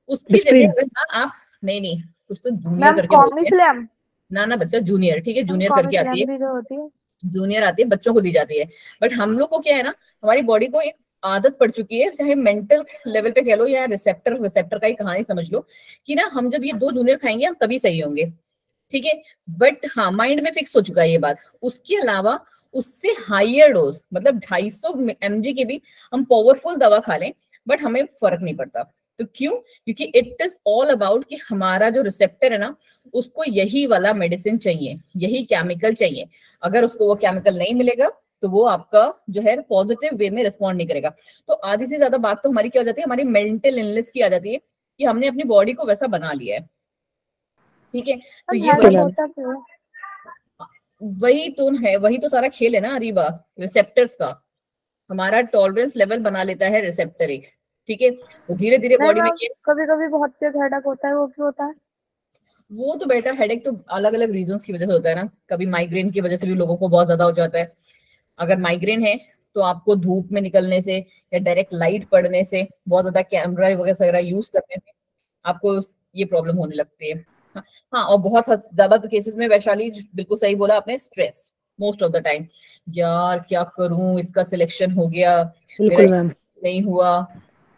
उसकी जगह अगर ना आप, नहीं कुछ तो जूनियर करके बोलते हैं, ना बच्चा जूनियर, ठीक है, जूनियर करके आती है, जूनियर आती है, बच्चों को दी जाती है। बट हम लोग को क्या है ना, हमारी बॉडी को एक आदत पड़ चुकी है, चाहे मेंटल लेवल पे कह लो या रिसेप्टर का ही कहानी समझ लो, कि ना हम जब ये 2 जूनियर खाएंगे हम तभी सही होंगे, ठीक है। बट हाँ, माइंड में फिक्स हो चुका है ये बात। उसके अलावा उससे हायर डोज, मतलब 250 mg की भी हम पावरफुल दवा खा लें, बट हमें फर्क नहीं पड़ता। तो क्यों? क्योंकि इट इज ऑल अबाउट कि हमारा जो रिसेप्टर है ना, उसको यही वाला मेडिसिन चाहिए, यही केमिकल चाहिए। अगर उसको वो केमिकल नहीं मिलेगा तो वो आपका जो है पॉजिटिव वे में रिस्पॉन्ड नहीं करेगा। तो आधी से ज्यादा बात तो हमारी क्या हो जाती है, हमारी मेंटल इलनेस की आ जाती है, कि हमने अपनी बॉडी को वैसा बना लिया है, ठीक है। तो ये वही तो सारा खेल है ना अरीबा, रिसेप्टर्स का। हमारा टॉलरेंस लेवल बना लेता है रिसेप्टर एक, ठीक है, तो धीरे धीरे बॉडी में कभी कभी बहुत तेज हेडेक होता है, वो क्यों होता है? वो तो बेटा हेडेक तो अलग अलग रीजंस की वजह से होता है ना। कभी माइग्रेन की वजह से भी लोगों को बहुत ज्यादा हो जाता है। अगर माइग्रेन है तो आपको धूप में निकलने से या डायरेक्ट लाइट पड़ने से, बहुत ज्यादा कैमरा वगैरह यूज करने से आपको ये प्रॉब्लम होने लगती है। हाँ, और बहुत ज्यादा तो केसेस में, वैशाली बिल्कुल सही बोला आपने, stress most of the time, यार क्या करूं, इसका सिलेक्शन हो गया, मेरा नहीं हुआ,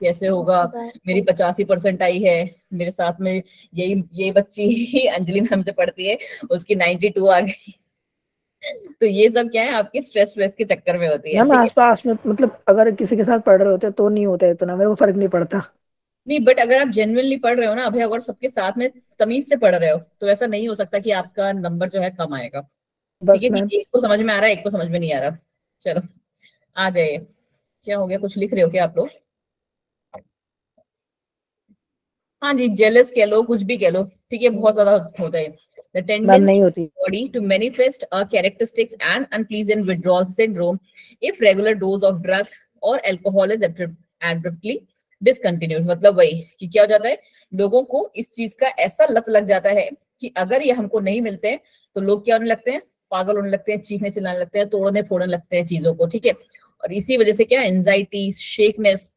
कैसे होगा, मेरी 85% आई है, मेरे साथ में यही बच्ची अंजलि मैम से पढ़ती है, उसकी 92 आ गई। तो ये सब क्या है, आपके स्ट्रेस के चक्कर में होती है। मैम आसपास में, मतलब अगर किसी के साथ पढ़ रहे होते तो नहीं होता इतना, मेरे को फर्क नहीं पड़ता। नहीं, बट अगर आप जेन्युइनली पढ़ रहे हो ना अभी, अगर सबके साथ में तमीज से पढ़ रहे हो, तो ऐसा नहीं हो सकता कि आपका नंबर जो है कम आएगा, ठीक है। एक को समझ में आ रहा है, एक को समझ में नहीं आ रहा। चलो आ जाइए, क्या हो गया, कुछ लिख रहे हो क्या आप लोग? हाँ जी, जेलस कह लो, कुछ भी कह लो, ठीक है, बहुत ज्यादा होता है। The tendency of the body to manifest a characteristics and unpleasant withdrawal syndrome if regular dose of drug or alcohol is abruptly discontinued। मतलब वही कि क्या हो जाता है, लोगों को इस चीज का ऐसा लत लग जाता है कि अगर ये हमको नहीं मिलते हैं तो लोग क्या होने लगते हैं, पागल होने लगते हैं, चीखने चिल्लाने लगते हैं, तोड़ने फोड़ने लगते हैं चीजों को, ठीक है। और इसी वजह से क्या, एंजाइटी, शेकनेस,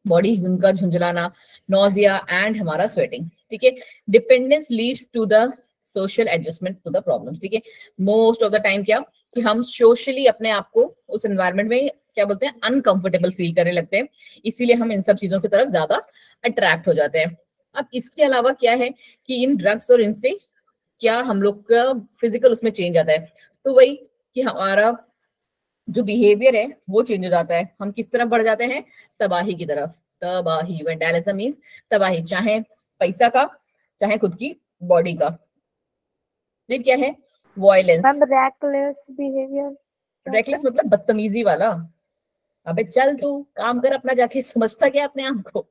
बॉडी का झुंझलाना, नोजिया एंड हमारा स्वेटिंग, ठीक है। Dependence leads to the social adjustment to the problems, ठीक है। मोस्ट ऑफ द टाइम क्या, कि हम सोशली अपने आप को उस एनवायरनमेंट में क्या बोलते हैं, अनकंफर्टेबल फील करने लगते हैं, इसीलिए हम इन सब चीजों की तरफ ज्यादा अट्रैक्ट हो जाते हैं। अब इसके अलावा क्या है कि इन ड्रग्स और इनसे क्या हम लोग का फिजिकल उसमें चेंज आता है, तो वही कि हमारा जो बिहेवियर है वो चेंज हो जाता है। हम किस तरफ बढ़ जाते हैं, तबाही की तरफ। तबाही, वेंडालिज्म मींस तबाही, चाहे पैसा का, चाहे खुद की बॉडी का। फिर क्या है, वायलेंस, रेकलेस बिहेवियर। रेकलेस मतलब बदतमीजी वाला। अबे चल तू काम कर अपना, जाके समझता क्या अपने आप को,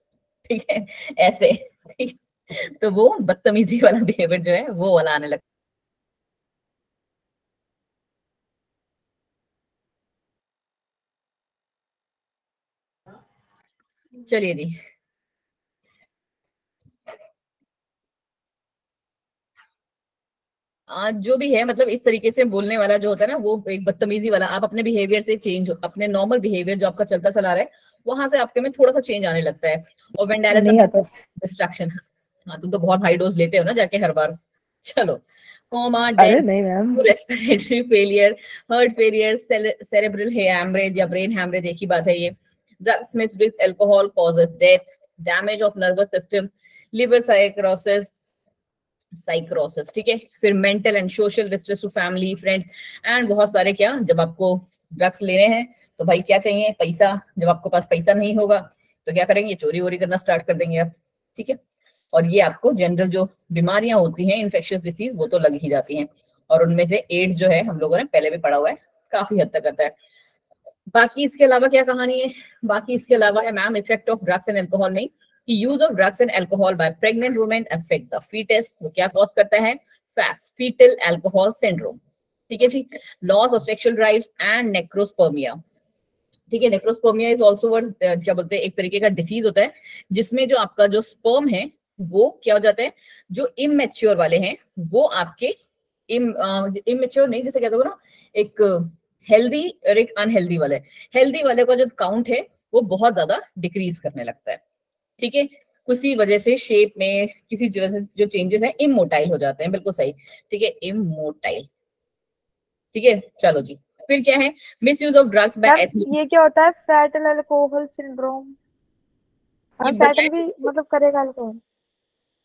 ठीक है, ऐसे, ठीक है? तो वो बदतमीजी वाला बिहेवियर जो है वो वाला आने लगता है। चलिए जी, आज जो भी है मतलब इस तरीके से बोलने वाला जो होता है ना, वो एक बदतमीजी वाला, आप अपने बिहेवियर से चेंज, अपने नॉर्मल बिहेवियर जो आपका चलता चला रहा है वहां से आपके में थोड़ा सा चेंज आने लगता है। और नहीं आता। डिस्ट्रैक्शन, हाँ तुम तो बहुत हाई डोज लेते हो ना जाके हर बार। चलो, कोमा, अरे नहीं ma'am, respiratory failure, heart failure, cerebral haemorrhage या ब्रेन हेमरेज, एक ही बात है ये। Drugs mixed with alcohol causes death, damage of nervous system, liver cirrhosis, ठीक है। फिर mental and social distress to family friends and बहुत सारे क्या, जब आपको ड्रग्स लेने हैं तो भाई क्या चाहिए, पैसा। जब आपके पास पैसा नहीं होगा तो क्या करेंगे, चोरी वोरी करना स्टार्ट कर देंगे आप, ठीक है। और ये आपको जनरल जो बीमारियां होती हैं, इन्फेक्शियस डिसीज, वो तो लग ही जाती हैं। और उनमें से एड्स जो है हम लोगों ने पहले भी पढ़ा हुआ है, काफी हद तक करता है। बाकी इसके अलावा क्या कहानी है, बाकी इसके अलावा है ma'am effect of drugs and alcohol नहीं, use of drugs and alcohol by pregnant women affect the foetus. वो क्या कॉज करता है, फीटल अल्कोहल सिंड्रोम, ठीक है जी। Loss of sexual drives and necrospermia, ठीक है। नेक्रोस्पर्मिया इज आल्सो वन, क्या बोलते हैं, एक तरीके का डिसीज होता है जिसमें जो आपका जो स्पर्म है वो क्या हो जाता है, जो इमैच्योर वाले हैं वो आपके इमैच्योर नहीं, जैसे कहते हो ना, एक हेल्दी और एक अनहेल्दी वाले, हेल्दी वाले का जो काउंट है वो बहुत ज्यादा डिक्रीज करने लगता है, ठीक है। किसी वजह से शेप में किसी वजह से जो चेंजेस हैं, इमोटाइल हो जाते हैं, बिल्कुल सही, ठीक है, इमोटाइल, ठीक है। चलो जी, फिर क्या है, miss use of drugs bye athlete. ये क्या होता है, फैटल अल्कोहल सिंड्रोम? फैटल भी मतलब करेगा अल्कोहल?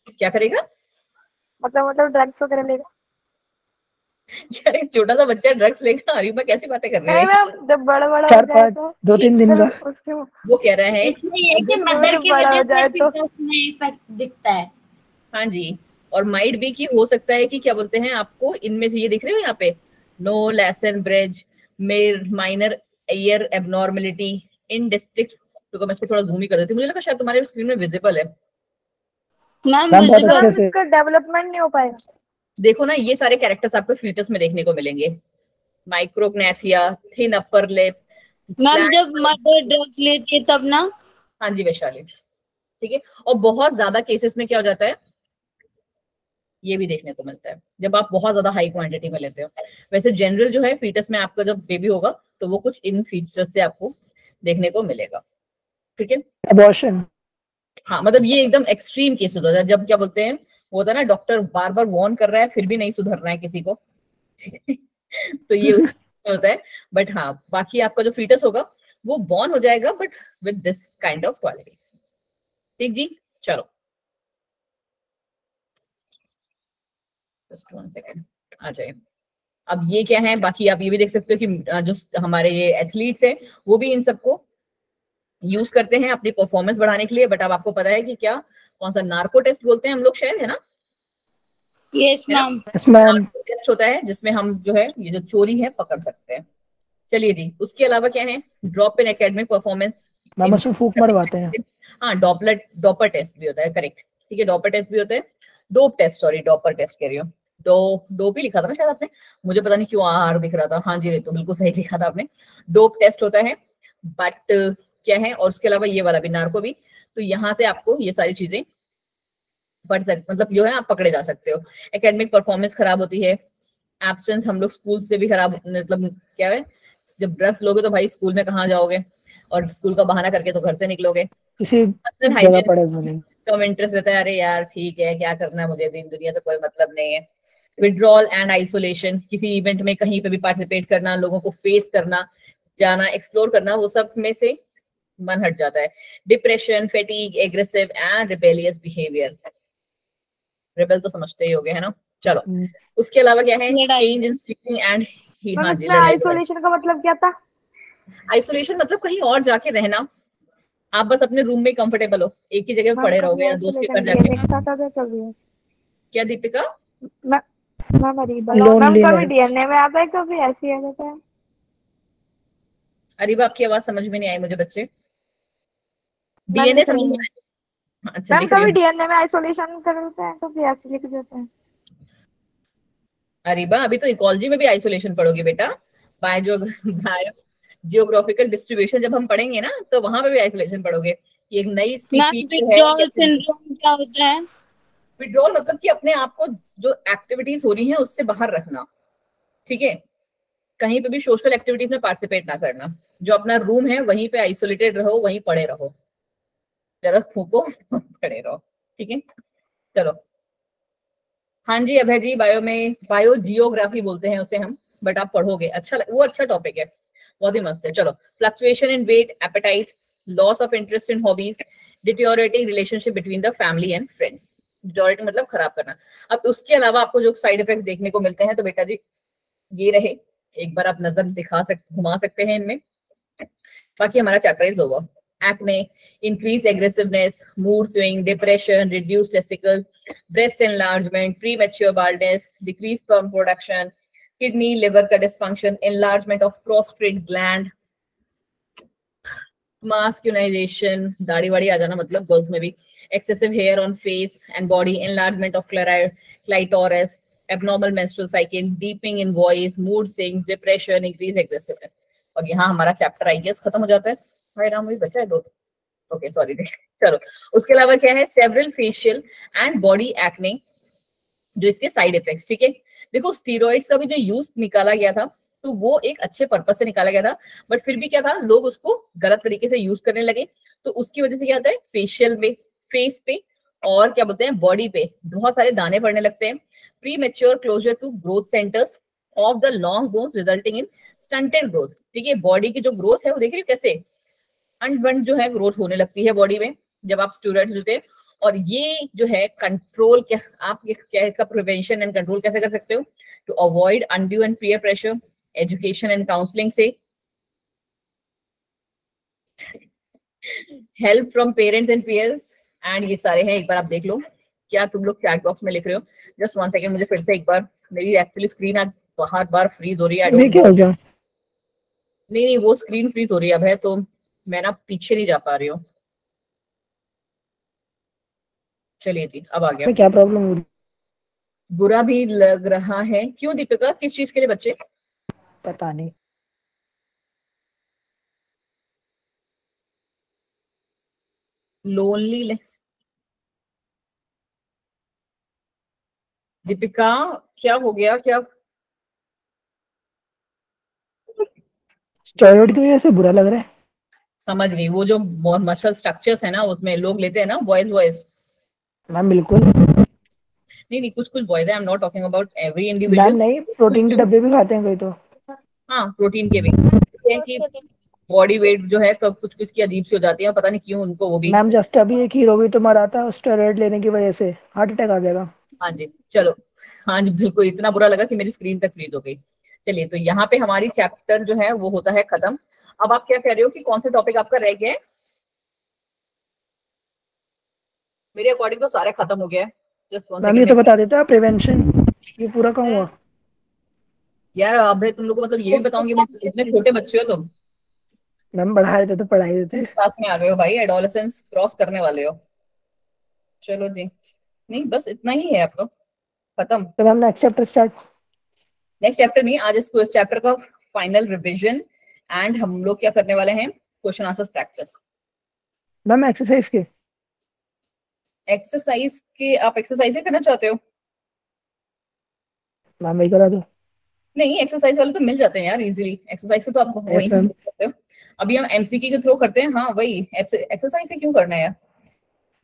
क्या करेगा, मतलब ड्रग्स वगैरह लेगा? यार एक छोटा सा बच्चा ड्रग्स लेगा, अरीबा कैसी बातें कर रहे नहीं हैं। मैम, जब बड़ा हो 4-5 जाए तो 2-3 दिन का। उसके वो कह रहा है इसमें ये कि मदर की बड़ा हो वजह जाए से तो फिर उसमें इफेक्ट दिखता है। हाँ जी, और माइट भी कि हो सकता है कि क्या बोलते हैं, आपको इनमें से ये दिख रहे हो यहाँ पे, no lesson bridge, minor air abnormality in district. तो मैं इसको थोड़ा जूम ही कर देती हूँ, मुझे लगा शायद तुम्हारे स्क्रीन में विजिबल है। मैम बहुत विजिबल अच्छे से। इसका डेवलपमेंट नहीं हो पाएगा। देखो ना, ये सारे कैरेक्टर्स आपको फीटस में देखने को मिलेंगे, माइक्रोग्नेथिया, थिन अपर लिप। मैम जब मदर ड्रग्स लेती है तब ना। हाँ जी वैशाली, ठीक है। और बहुत ज्यादा केसेस में क्या हो जाता है, ये भी देखने को मिलता है जब आप बहुत ज्यादा हाई क्वांटिटी में लेते हो। वैसे जनरल जो है फीटस में आपका जब बेबी होगा तो वो कुछ इन फीचर्स से आपको देखने को मिलेगा, ठीक है। अबॉर्शन, हाँ मतलब ये एकदम एक्सट्रीम केस होता है, जब क्या बोलते हैं, वो होता है ना, डॉक्टर बार बार वार्न कर रहा है फिर भी नहीं सुधरना है किसी को तो ये होता है। बट हाँ, बाकी आपका जो फीटस होगा वो बॉर्न हो जाएगा but with this kind of qualities, ठीक जी। चलो जस्ट 1 सेकेंड, आ जाए। अब ये क्या है, बाकी आप ये भी देख सकते हो कि जो हमारे ये एथलीट्स हैं वो भी इन सबको यूज करते हैं अपनी परफॉर्मेंस बढ़ाने के लिए। बट अब आपको पता है कि क्या, कौन सा नार्को टेस्ट बोलते हैं हम लोग शायद, है ना? Yes ma'am. Yes ma'am. Narco test होता है जिसमें हम जो है ये जो चोरी है पकड़ सकते हैं। चलिए जी, उसके अलावा क्या है, drop in academic performance, ma'am उसमें फूक मरवाते हैं। हाँ डॉपर टेस्ट भी होता है, करेक्ट, ठीक है, डॉपर टेस्ट भी होता है। Dope test, sorry doper test कह रही हूँ, डोप ही लिखा था ना शायद आपने, मुझे पता नहीं क्यों आर दिख रहा था। हाँ जी तो बिल्कुल सही लिखा था आपने, डोप टेस्ट होता है। बट क्या है, और उसके अलावा ये वाला भी, नार्को भी। तो यहाँ से आपको ये सारी चीजें बढ़ सकती, मतलब जो है आप पकड़े जा सकते हो। एकेडमिक परफॉर्मेंस खराब होती है, एब्सेंस हम लोग स्कूल से भी खराब, मतलब क्या है, जब ड्रग्स लोगे तो भाई स्कूल में कहाँ जाओगे, और स्कूल का बहाना करके तो घर से निकलोगे। किसी जगह पड़े नहीं, कम इंटरेस्ट रहता है, अरे यार ठीक है क्या करना है मुझे, दिन दुनिया से कोई मतलब नहीं है। विड्रॉल एंड आइसोलेशन, किसी इवेंट में कहीं पे भी पार्टिसिपेट करना, लोगों को फेस करना, जाना, एक्सप्लोर करना, वो सब में से मन हट जाता है। Depression, fatigue, aggressive and rebellious behaviour, rebel तो समझते ही होगे, है ना? चलो उसके अलावा क्या है, चेंज इन स्लीपिंग एंड, हाँ जी, आइसोलेशन का मतलब क्या था? आइसोलेशन मतलब कहीं और जाके रहना, आप बस अपने रूम में कंफर्टेबल हो, एक ही जगह पड़े रहोगे या दोस्त के घर जाके। क्या दीपिका? मैम कभी डीएनए में आता है, कभी ऐसी आ जाता है। अरीबा आपकी आवाज समझ में नहीं आई मुझे बच्चे, डीएनए समझ में अच्छा मैम लिख रही कभी हूँ। डीएनए में आइसोलेशन करते हैं तो फिर ऐसे लिख देते हैं। अरे बा, अभी तो इकोलॉजी में भी आइसोलेशन पढ़ोगे बेटा। बायो जियोग्राफिकल डिस्ट्रीब्यूशन जब हम पढ़ेंगे ना, तो वहां पे भी आइसोलेशन पढ़ोगे कि एक नई मैम स्पीशीज जो है विथड्रॉल कैसे। सिंड्रोम क्या होता है? विड्रॉल मतलब कि अपने आप को जो एक्टिविटीज हो रही हैं उससे बाहर रखना, ठीक है। कहीं पे भी सोशल एक्टिविटीज में पार्टिसिपेट ना करना, जो अपना रूम है वहीं पे आइसोलेटेड रहो, वहीं पड़े रहो, जरा फूको पड़े रहो, ठीक है। चलो, हाँ जी अभय जी, बायो में बायो जियोग्राफी बोलते हैं उसे हम, बट आप पढ़ोगे, अच्छा वो अच्छा टॉपिक है, बहुत ही मस्त है। चलो, fluctuation in weight, appetite, loss of interest in hobbies, deteriorating relationship between the family and friends. Deteriorating मतलब खराब करना। अब उसके अलावा आपको जो साइड इफेक्ट्स देखने को मिलते हैं, तो बेटा जी ये रहे, एक बार आप नजर घुमा सकते हैं इनमें। बाकी हमारा chapter is over. Acne, increased aggressiveness, mood swing, depression, reduced testicles, breast enlargement, premature baldness, decreased sperm production, kidney liver का dysfunction, enlargement of prostate gland, masculinization, दाढ़ी वाड़ी आ जाना मतलब गर्ल्स में भी, excessive hair on face and body, enlargement of clitoris, abnormal menstrual cycle, deepening in voice, mood swings, depression, increased aggressiveness। और यहाँ हमारा चैप्टर आई गेस खत्म हो जाता है। भाई राम, वही बचा है दो। Okay sorry. चलो, उसके अलावा क्या है, several facial and body acne, जो इसके साइड इफेक्ट्स, ठीक है। देखो, स्टीरॉइड्स का भी जो यूज निकाला गया था, तो वो एक अच्छे पर्पस से निकाला गया था, बट फिर भी क्या था, लोग उसको गलत तरीके से यूज करने लगे, तो उसकी वजह से क्या होता है, फेशियल पे, फेस पे और क्या बोलते हैं बॉडी पे बहुत सारे दाने पड़ने लगते हैं। Premature closure to growth centres of the long bones resulting in stunted growth, ठीक है। बॉडी की जो ग्रोथ है वो देख रही हो कैसे अनबंड जो है ग्रोथ होने लगती है बॉडी में जब आप स्टूडेंट्स होते हैं। और ये जो है कंट्रोल, क्या आप क्या इसका प्रिवेंशन एंड कंट्रोल कैसे कर सकते हो, to avoid undue and peer pressure, education and counselling से, help from parents and peers, and ये सारे हैं। एक बार आप देख लो क्या तुम लोग चैट बॉक्स में लिख रहे हो। जस्ट 1 सेकंड, मुझे फिर से एक बार, मेरी एक्चुअली स्क्रीन आज बार बार फ्रीज हो रही है। आई डोंट नो, नहीं वो स्क्रीन फ्रीज हो रही है अब है, तो मैं ना पीछे नहीं जा पा रही हूँ। चलिए जी, अब आ गया। क्या प्रॉब्लम हो रही? बुरा भी लग रहा है, क्यों दीपिका, किस चीज के लिए बच्चे? पता नहीं। लोनलीनेस, दीपिका क्या हो गया, क्या? स्टेरॉइड की वजह से बुरा लग रहा है। समझ गई, वो जो मसल स्ट्रक्चर्स है ना उसमें लोग लेते हैं ना, बॉयज बॉयज। मैम बिल्कुल नहीं, कुछ बॉयज है, I am not talking about every ma'am, individual. नहीं प्रोटीन के डब्बे भी खाते हैं कोई तो। हाँ, प्रोटीन के भी कि बॉडी वेट जो है कब कुछ कुछ की अजीब सी हो जाती है, पता नहीं क्यों उनको वो भी। मैम जस्ट अभी एक हीरो भी तो मरा था स्टेरॉइड लेने की वजह से, हार्ट अटैक आ जाएगा। हाँ जी, चलो, हाँ जी बिल्कुल, इतना बुरा लगा कि मेरी स्क्रीन तक फ्रीज हो गई। चलिए, तो यहाँ पे हमारी चैप्टर जो है वो होता है खत्म। अब आप क्या कह रहे हो कि कौन सा टॉपिक आपका रह गया है? मेरे अकॉर्डिंग तो सारे खत्म हो गया है। जस्ट 1 मैम ये सेकंड तो बता देता प्रिवेंशन, ये पूरा कहाँ हुआ? यार। अब तुम लोग को मतलब ये भी बताऊंगी मैं, इतने छोटे बच्चे हो तुम, मैम बढ़ा रहे थे तो पढ़ाई देते। क्लास में आ गए हो भाई, एडोलेसेंस क्रॉस करने वाले हो। चलो जी, नहीं बस इतना ही है आपका, खत्म। तो ma'am next chapter start. Next chapter नहीं, आज इस चैप्टर का फाइनल रिवीजन, एंड हम लोग क्या करने वाले हैं, question answer practice. Ma'am exercise के आप एक्सरसाइज ही करना चाहते हो? मैम वही करा दो। नहीं, एक्सरसाइज वाले तो मिल जाते हैं यार इजीली, एक्सरसाइज के तो आप वहीं ma'am. देख सकते हो। अभी हम एमसीक्यू के थ्रू करते हैं, हाँ वही एक्सरसाइज से क्यों करना है यार।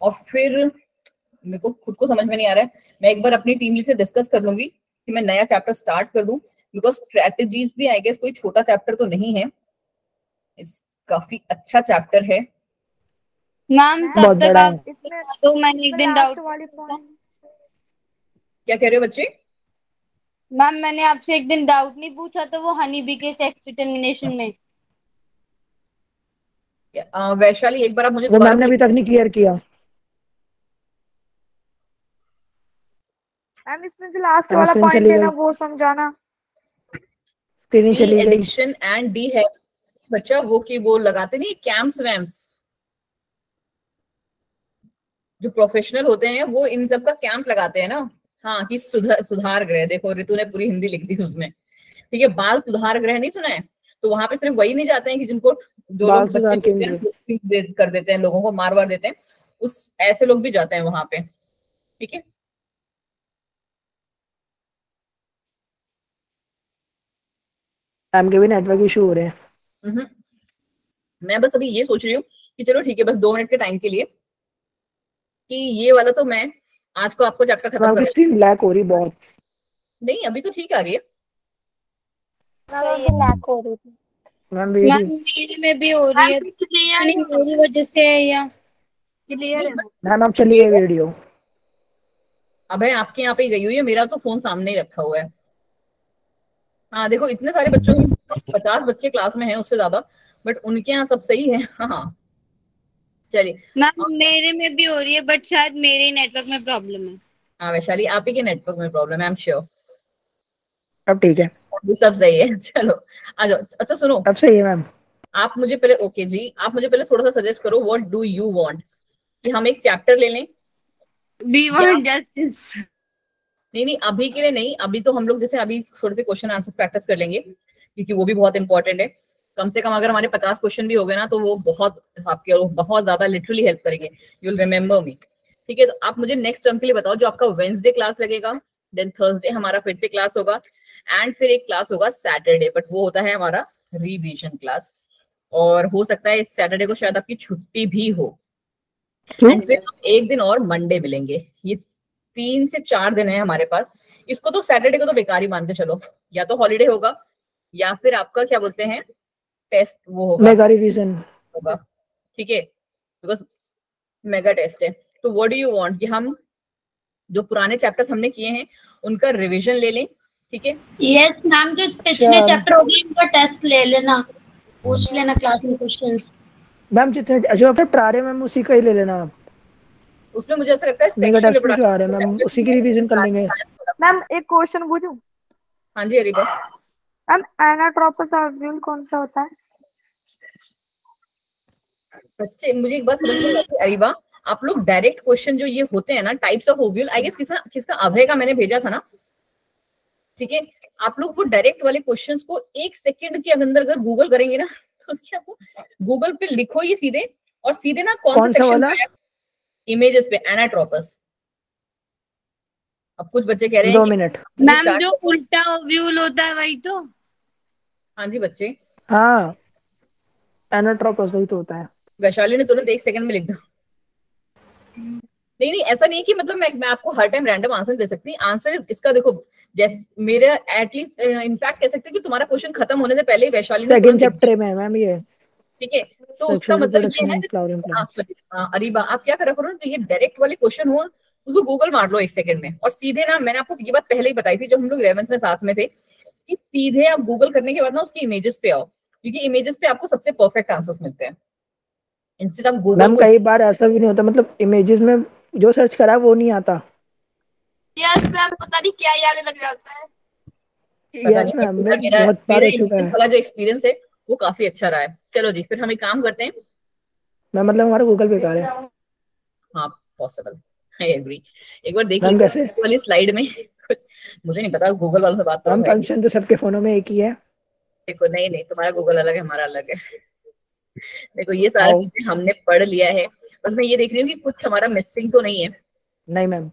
और फिर मेरे को खुद को समझ में नहीं आ रहा है, मैं एक बार अपनी टीम लीड से डिस्कस कर लूंगी कि मैं नया चैप्टर स्टार्ट कर दूं, बिकॉज स्ट्रेटेजीज भी आई गेस कोई छोटा चैप्टर तो नहीं है, काफी अच्छा चैप्टर है। मैम तब बहुत तक बड़ा आप इसमें तो मैंने एक दिन लास्ट डाउट वाली पॉइंट, क्या कह रहे हो बच्चे? मैम मैंने आपसे एक दिन डाउट नहीं पूछा तो वो हनी बी के सेक्स डिटर्मिनेशन में। वैशाली एक बार आप मुझे वो दोबारा मैम ने से, अभी तक नहीं क्लियर किया। मैम इसमें जो लास्ट हाँ, वाला स्क्रीन पॉइंट चली है ना गई। वो समझाना। स्क्रीन चली गई। एडिक्शन एंड डी है बच्चा, वो की वो लगाते नहीं कैंप्स वैम्प्स, जो प्रोफेशनल होते हैं वो इन सब का कैंप लगाते हैं ना। हाँ कि सुधार गृह, देखो रितु ने पूरी हिंदी लिख दी उसमें, ठीक है। बाल सुधार गृह नहीं सुना है? तो वहां पे सिर्फ वही नहीं जाते हैं कि जिनको जो लोग बच्चे कर देते हैं, लोगों को मार वार देते हैं, उस ऐसे लोग भी जाते हैं वहां पे, ठीक है। मैम के भी नेटवर्क इशू हो रहे हैं। मैं बस अभी ये सोच रही हूँ कि चलो ठीक है, बस 2 मिनट के टाइम के लिए कि ये वाला तो मैं आज को आपको चैप्टर खत्म कर, स्क्रीन ब्लैक हो रही बहुत। नहीं अभी तो ठीक आ रही है। ब्लैक हो रही थी मैम मेरी में भी हो रही है, नहीं मेरी वजह से है या क्लियर है मैम। आप चलिए वीडियो। अबे आपके यहाँ पे ही गई हुई है, मेरा तो फोन सामने ही रखा हुआ है। हाँ देखो इतने सारे बच्चों, 50 बच्चे क्लास में हैं, उससे ज्यादा, बट उनके यहाँ सब सही है। हाँ चलिए मैम मेरे में भी हो रही है, बट शायद मेरे नेटवर्क में प्रॉब्लम है। हाँ वैशाली आप ही के नेटवर्क में प्रॉब्लम है, आई एम श्योर। अब ठीक है, सब सही है। चलो आ जाओ। अच्छा सुनो, अब सही है मैम। आप मुझे पहले, ओके जी, आप मुझे पहले थोड़ा सा सजेस्ट करो, व्हाट डू यू वांट, कि हम एक चैप्टर ले लें? We want justice. नहीं अभी के लिए नहीं, अभी तो हम लोग जैसे अभी थोड़े से क्वेश्चन आंसर प्रैक्टिस कर लेंगे, क्योंकि वो भी बहुत इंपॉर्टेंट है। कम से कम अगर हमारे 50 क्वेश्चन भी हो गए ना, तो वो बहुत आपके बहुत ज्यादा लिटरली हेल्प करेंगे, यू विल रिमेम्बर मी, ठीक है। तो आप मुझे नेक्स्ट टर्म के लिए बताओ, जो आपका वेडनेसडे क्लास लगेगा, देन थर्सडे हमारा फिर से क्लास होगा, एंड फिर एक क्लास होगा सैटरडे, बट वो होता है हमारा रिवीजन क्लास, और हो सकता है इस सैटरडे को शायद आपकी छुट्टी भी हो, एंड फिर हम एक दिन और मंडे मिलेंगे। ये 3 से 4 दिन है हमारे पास। इसको तो सैटरडे को तो बेकार ही मानते चलो, या तो हॉलीडे होगा या फिर आपका क्या बोलते हैं टेस्ट, वो होगा मेगा रिवीजन होगा, ठीक है, बिकॉज मेगा टेस्ट है। तो व्हाट डू यू वांट कि हम जो पुराने चैप्टर्स हमने किए हैं उनका रिवीजन ले लें, ठीक है? यस मैम, जो पिछले चैप्टर हो गए उनका टेस्ट ले लेना, पूछ लेना क्लास में क्वेश्चंस। मैम जितने जो आप ट्रा रहे हैं मैम उसी का ही ले लेना आप। उसमें मुझे ऐसा लगता है मेगा टेस्ट में जो आ रहे हैं मैम उसी की रिवीजन कर लेंगे। मैम एक क्वेश्चन पूछूं? हाँ जी अरीबा। मैम एनाट्रोपस ऑव्यूल कौन सा होता है? बच्चे मुझे एक बात समझ में आती है अरीबा, आप लोग डायरेक्ट क्वेश्चन जो ये होते हैं ना types of ovule, I guess किसका अभय का मैंने भेजा था ना, ठीक है। आप लोग वो डायरेक्ट वाले क्वेश्चंस को 1 सेकंड के अंदर अगर गूगल करेंगे ना, तो उसके आपको गूगल पे लिखो ये सीधे, और सीधे ना कौन सा सेक्शन पे इमेजेस पे एनाट्रोपस। अब कुछ बच्चे कह रहे हैं 2 मिनट मैम जो उल्टा ओव्यूल होता है वही तो। हाँ जी बच्चे, हाँ एनाट्रोपस वही तो होता है। वैशाली ने तुरंत 1 सेकंड में लिख दिया। नहीं ऐसा नहीं है कि मतलब मैं आपको हर टाइम रैंडम आंसर दे सकती। आंसर इसका देखो, जैसे मेरे एटलीस्ट इनफैक्ट कह सकते हैं कि तुम्हारा क्वेश्चन खत्म होने से पहले ही वैशाली ने सेकंड चैप्टर में है मैम ये, ठीक है। तो उसका मतलब ये है अरीबा, आप क्या करा करो, जो ये डायरेक्ट वाले क्वेश्चन हो उसको गूगल मार लो 1 सेकंड में, और सीधे ना, मैंने आपको ये बात पहले ही बताई थी जब हम लोग 11th में साथ में थे, कि सीधे आप गूगल करने के बाद ना उसकी इमेजेस पे आओ, क्योंकि इमेजेस पे आपको सबसे परफेक्ट आंसर्स मिलते हैं इंस्टेड ऑफ गूगल। मैम कई बार ऐसा भी नहीं होता, मतलब इमेजेस में जो सर्च करा वो नहीं आता। यस मैम, पता नहीं क्या ही आने लग जाता है। यस मैम, बहुत बार हो चुका है। वाला जो एक्सपीरियंस है वो काफी अच्छा रहा है। चलो जी फिर हम एक काम करते हैं। मैम मतलब हमारा गूगल बेकार है। हाँ पॉसिबल, आई एग्री। एक बार देख लीजिए वाली स्लाइड में मुझे नहीं पता गूगल वालों से बात करो। फंक्शन तो सबके फोनों में एक ही है। देखो नहीं तुम्हारा गूगल अलग है, हमारा अलग है। देखो ये सारा चीजें हमने पढ़ लिया है, बस मैं ये देख रही हूँ कि कुछ हमारा मिसिंग तो नहीं है। नहीं मैम,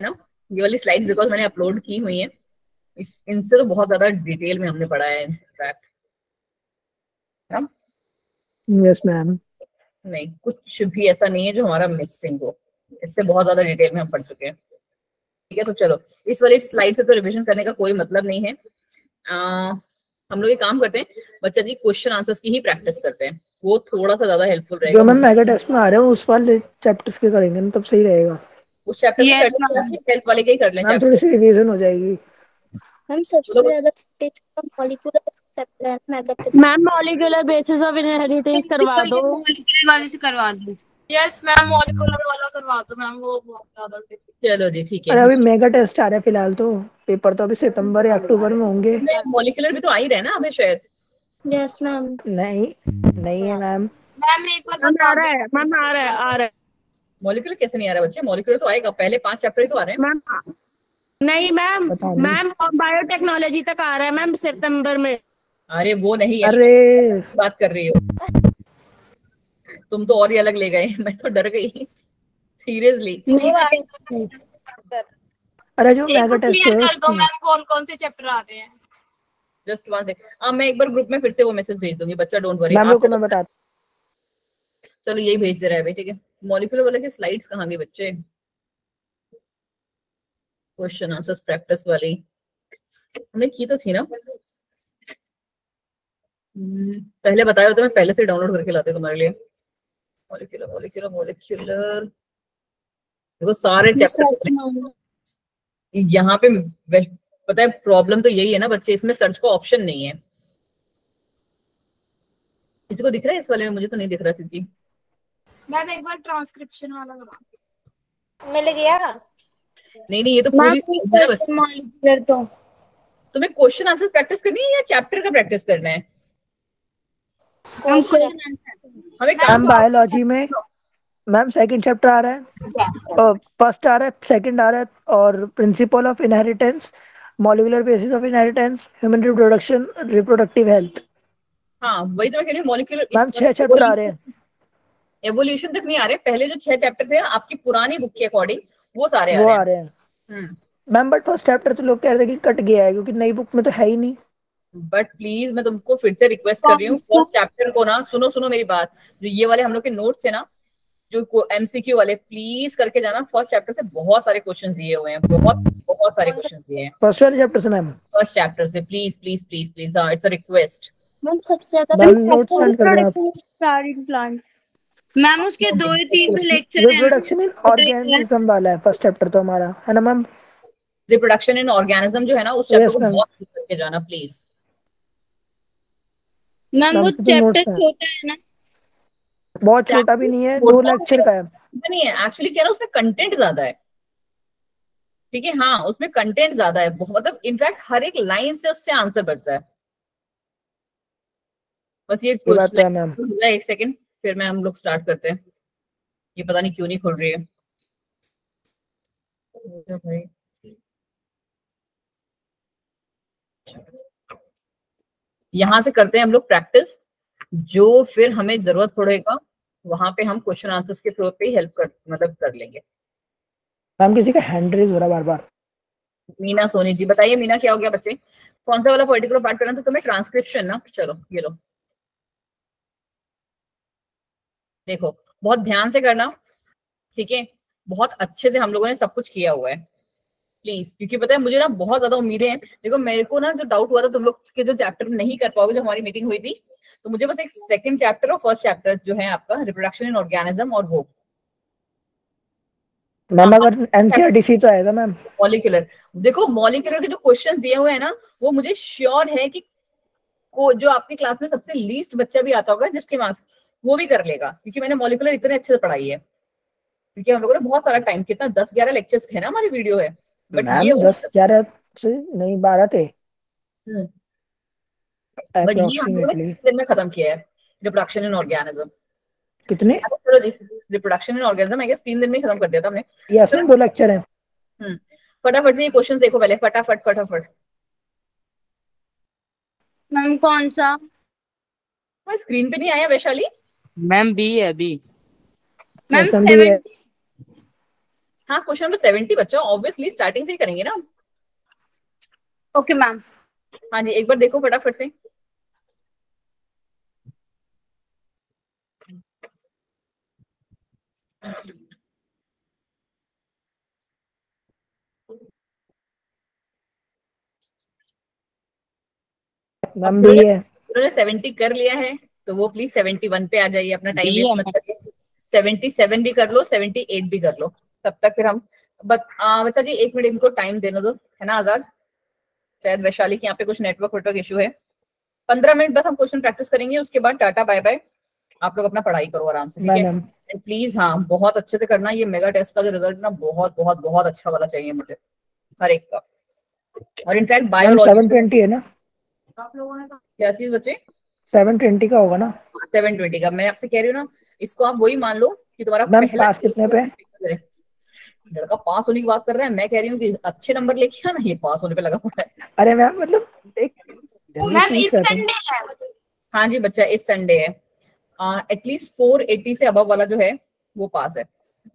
ना ये वाली स्लाइड्स बिकॉज मैंने अपलोड की हुई है, इनसे तो बहुत ज्यादा डिटेल में हमने पढ़ा है इनफैक्ट। यस मैम, नहीं कुछ भी ऐसा नहीं है जो हमारा मिसिंग हो, इससे बहुत ज्यादा डिटेल में हम पढ़ चुके हैं, ठीक है। तो चलो इस वाली स्लाइड से तो रिवीजन करने का कोई मतलब नहीं है। हम लोग ये काम करते हैं बच्चा जी, क्वेश्चन आंसर्स की ही प्रैक्टिस करते हैं, वो थोड़ा सा ज्यादा हेल्पफुल रहेगा। जो मैम मेगा टेस्ट में आ रहे हैं उस वाले चैप्टर्स के करेंगे ना, तब सही रहेगा। उस चैप्टर के हेल्थ वाले के ही कर लें, मैम थोड़ी सी रिवीजन हो जाएगी। हम सबसे ज्यादा ma'am molecular basis of inheritance करवा दो, मॉलिक्यूलर वाले से करवा दो। यस मैम, मॉलिक्यूलर वाला करवा दो मैम, वो बहुत ज्यादा। चलो जी ठीक है। अरे अभी मेगा टेस्ट आ रहा है फिलहाल, तो पेपर तो अभी सितंबर या अक्टूबर में होंगे। मॉलिक्यूलर भी तो आ ही रहा है ना अभी शायद। Yes ma'am. नहीं है मैम। मैम एक बार बता रहा है, मैम आ रहा है मॉलिक्यूलर कैसे नहीं आ रहा बच्चे? मॉलिक्यूलर तो आएगा, पहले 5 चैप्टर ही तो आ रहे हैं। मैम नहीं मैम, पता नहीं। मैम बायोटेक्नोलॉजी तक आ रहा है मैम सितंबर में। अरे वो नहीं है, अरे बात कर रही हो तुम तो और ही अलग ले गए मैं तो डर गई सीरियसली। अरे जो मेगा टेस्ट क्लियर है कर दो उसमें मैम कौन कौन से चैप्टर आ रहे हैं। जस्ट वन सेकंड, मैं एक बार ग्रुप में फिर से वो मैसेज भेज दूंगी बच्चा, डोंट वरी। मैम को मैं बताता चलो यही भेज दे रहा है भाई, ठीक है। मॉलिक्यूलर वाले के स्लाइड्स कहाँ गए बच्चे? क्वेश्चन आंसर्स प्रैक्टिस वाली हमने की तो थी ना। पहले बताया होता, मैं पहले से डाउनलोड करके लाते तुम्हारे लिए। मॉलिक्यूलर मॉलिक्यूलर मॉलिक्यूलर देखो सारे चैप्टर यहाँ पे। पता है प्रॉब्लम तो यही है ना बच्चे, इसमें सर्च का ऑप्शन नहीं है। किसी को दिख रहा है इस वाले में? मुझे तो नहीं दिख रहा क्योंकि मैम एक बार ट्रांसक्रिप्शन वाला करा। मिल गया? नहीं ये तो पूरी मॉलिक्यूलर तो तुम्हें क्वेश्चन आंसर प्रैक्टिस करनी है या चैप्टर का प्रैक्टिस करना है? हमें मैम बायोलॉजी में मैम सेकंड चैप्टर आ रहा है, फर्स्ट आ रहा है, सेकंड आ रहा है, और principle of inheritance, molecular basis of inheritance, human reproduction, reproductive health. हाँ वही तो मैं कह रही हूँ, मॉलिक्यूलर मैम 6 चैप्टर आ रहे हैं। एवोल्यूशन तक नहीं आ रहे, पहले जो 6 चैप्टर थे आपकी पुरानी बुक के अकॉर्डिंग वो सारे आ रहे हैं। मैम बट फर्स्ट चैप्टर तो लोग कह रहे थे कि कट गया है क्योंकि नई बुक में तो है ही नहीं। बट प्लीज मैं तुमको फिर से रिक्वेस्ट कर रही हूँ, फर्स्ट चैप्टर को ना सुनो मेरी बात, जो ये वाले हम लोग के नोट्स है ना, जो एमसीक्यू वाले, प्लीज करके जाना। फर्स्ट चैप्टर से बहुत सारे क्वेश्चन दिए हुए हैं, बहुत सारे क्वेश्चन दिए हैं फर्स्ट वाले चैप्टर से मैम। फर्स्ट चैप्टर से please please please please, it's a request. Ma'am सबसे ज्यादा मैम नोट्स सेंड कर देना आप। स्टार्टिंग प्लांट मैम उसके 2 या 3 तो लेक्चर हैं। रिप्रोडक्शन इन ऑर्गेनिज्म वाला है फर्स्ट चैप्टर तो हमारा, है ना मैम? रिप्रोडक्शन इन ऑर्गेनिज्म जो है ना, उस चैप्टर को बहुत करके जाना प्लीज। मैम वो चैप्टर छोटा है ना? बहुत छोटा भी नहीं है, 2 लेक्चर का है। नहीं है एक्चुअली, क्या है उसमें कंटेंट ज्यादा है, ठीक है। हाँ उसमें कंटेंट ज्यादा है, मतलब इनफैक्ट हर एक लाइन से उससे आंसर बढ़ता है। बस ये बात है मैम। एक सेकंड, फिर मैं हम लोग स्टार्ट करते हैं। ये पता नहीं क्यों नहीं खुल रही है भाई। यहाँ से करते हैं हम लोग प्रैक्टिस, जो फिर हमें जरूरत पड़ेगा वहां पे हम क्वेश्चन आंसर्स के थ्रू पे हेल्प कर लेंगे। मैम किसी का हैंड रेज हो रहा बार बार। मीना सोनी जी, बताइए मीना क्या हो गया बच्चे? कौन सा वाला पर्टिकुलर पार्ट करना था तुम्हें? ट्रांसक्रिप्शन ना? चलो ये लो, देखो बहुत ध्यान से करना, ठीक है। बहुत अच्छे से हम लोगों ने सब कुछ किया हुआ है प्लीज, क्योंकि पता है मुझे ना बहुत ज्यादा उम्मीदें हैं। देखो मेरे को ना जो डाउट हुआ था तुम लोग के जो चैप्टर नहीं कर पाओगे, जो हमारी मीटिंग हुई थी, तो मुझे बस एक सेकंड चैप्टर और फर्स्ट चैप्टर जो है आपका रिप्रोडक्शन इन ऑर्गेनिज्म, और वो मैम अगर एनसीईआरटी तो आएगा मैम। मॉलिक्यूलर, देखो मॉलिक्यूलर के जो क्वेश्चन दिए हुए हैं ना, वो मुझे श्योर है कि जो आपकी क्लास में सबसे लीस्ट बच्चा भी आता होगा जिसके मार्क्स, वो भी कर लेगा, क्योंकि मैंने मॉलिक्यूलर इतने अच्छे से पढ़ाई है। क्योंकि हम लोगों ने बहुत सारा टाइम, कितना 10-11 लेक्चर्स है ना हमारी वीडियो है। बट ये 10-11 से नहीं 12 थे। बट ये हम लोगों ने 3 दिन में खत्म किया है रिप्रोडक्शन इन ऑर्गेनिज्म। कितने? Reproduction in organism I guess 3 दिन में खत्म कर दिया था हमने। यस मैम 2 लेक्चर हैं। फटाफट से ये क्वेश्चन देखो पहले, फटाफट। मैम कौन सा? स्क्रीन पे नहीं आया वैशाली? मैम बी है बी। मैम 70। हाँ क्वेश्चन नंबर 70 बच्चा, ऑब्वियसली स्टार्टिंग से ही करेंगे ना। Okay ma'am. हाँ जी एक बार देखो फटाफट से। मैम भी है। उन्होंने 70 कर लिया है तो वो प्लीज 71 पे आ जाइए, अपना टाइम वेस्ट मत करिए। 77 भी कर लो, 78 भी कर लो, तब तक फिर हम बच्चा जी 1 मिनट इनको टाइम देने दो, है ना आजाद? शायद वैशाली के यहाँ पे कुछ नेटवर्क इशू है। 15 मिनट बस हम क्वेश्चन प्रैक्टिस करेंगे, उसके बाद टाटा बाय बाय। आप लोग अपना पढ़ाई करो आराम से, ठीक है प्लीज। हाँ बहुत अच्छे से करना, ये मेगा टेस्ट का जो रिजल्ट ना बहुत अच्छा वाला चाहिए मुझे हर एक का। और इनफैक्ट बायोलॉजी 720 है ना आप लोगों ने क्या चीज बच्चे? 720 का होगा ना? 720 का, मैं आपसे कह रही हूँ ना, इसको आप वही मान लो कि तुम्हारा मैम पहला पास कितने पे? लड़का पास होने की बात कर रहा है, मैं कह रही हूँ कि अच्छे नंबर लेके आना, ये पास होने पे लगा हुआ है। अरे मैम मतलब एक मैम इस संडे है। हाँ जी बच्चा, इस संडे है। एटलीस्ट 480 से अबव वाला जो है वो पास है।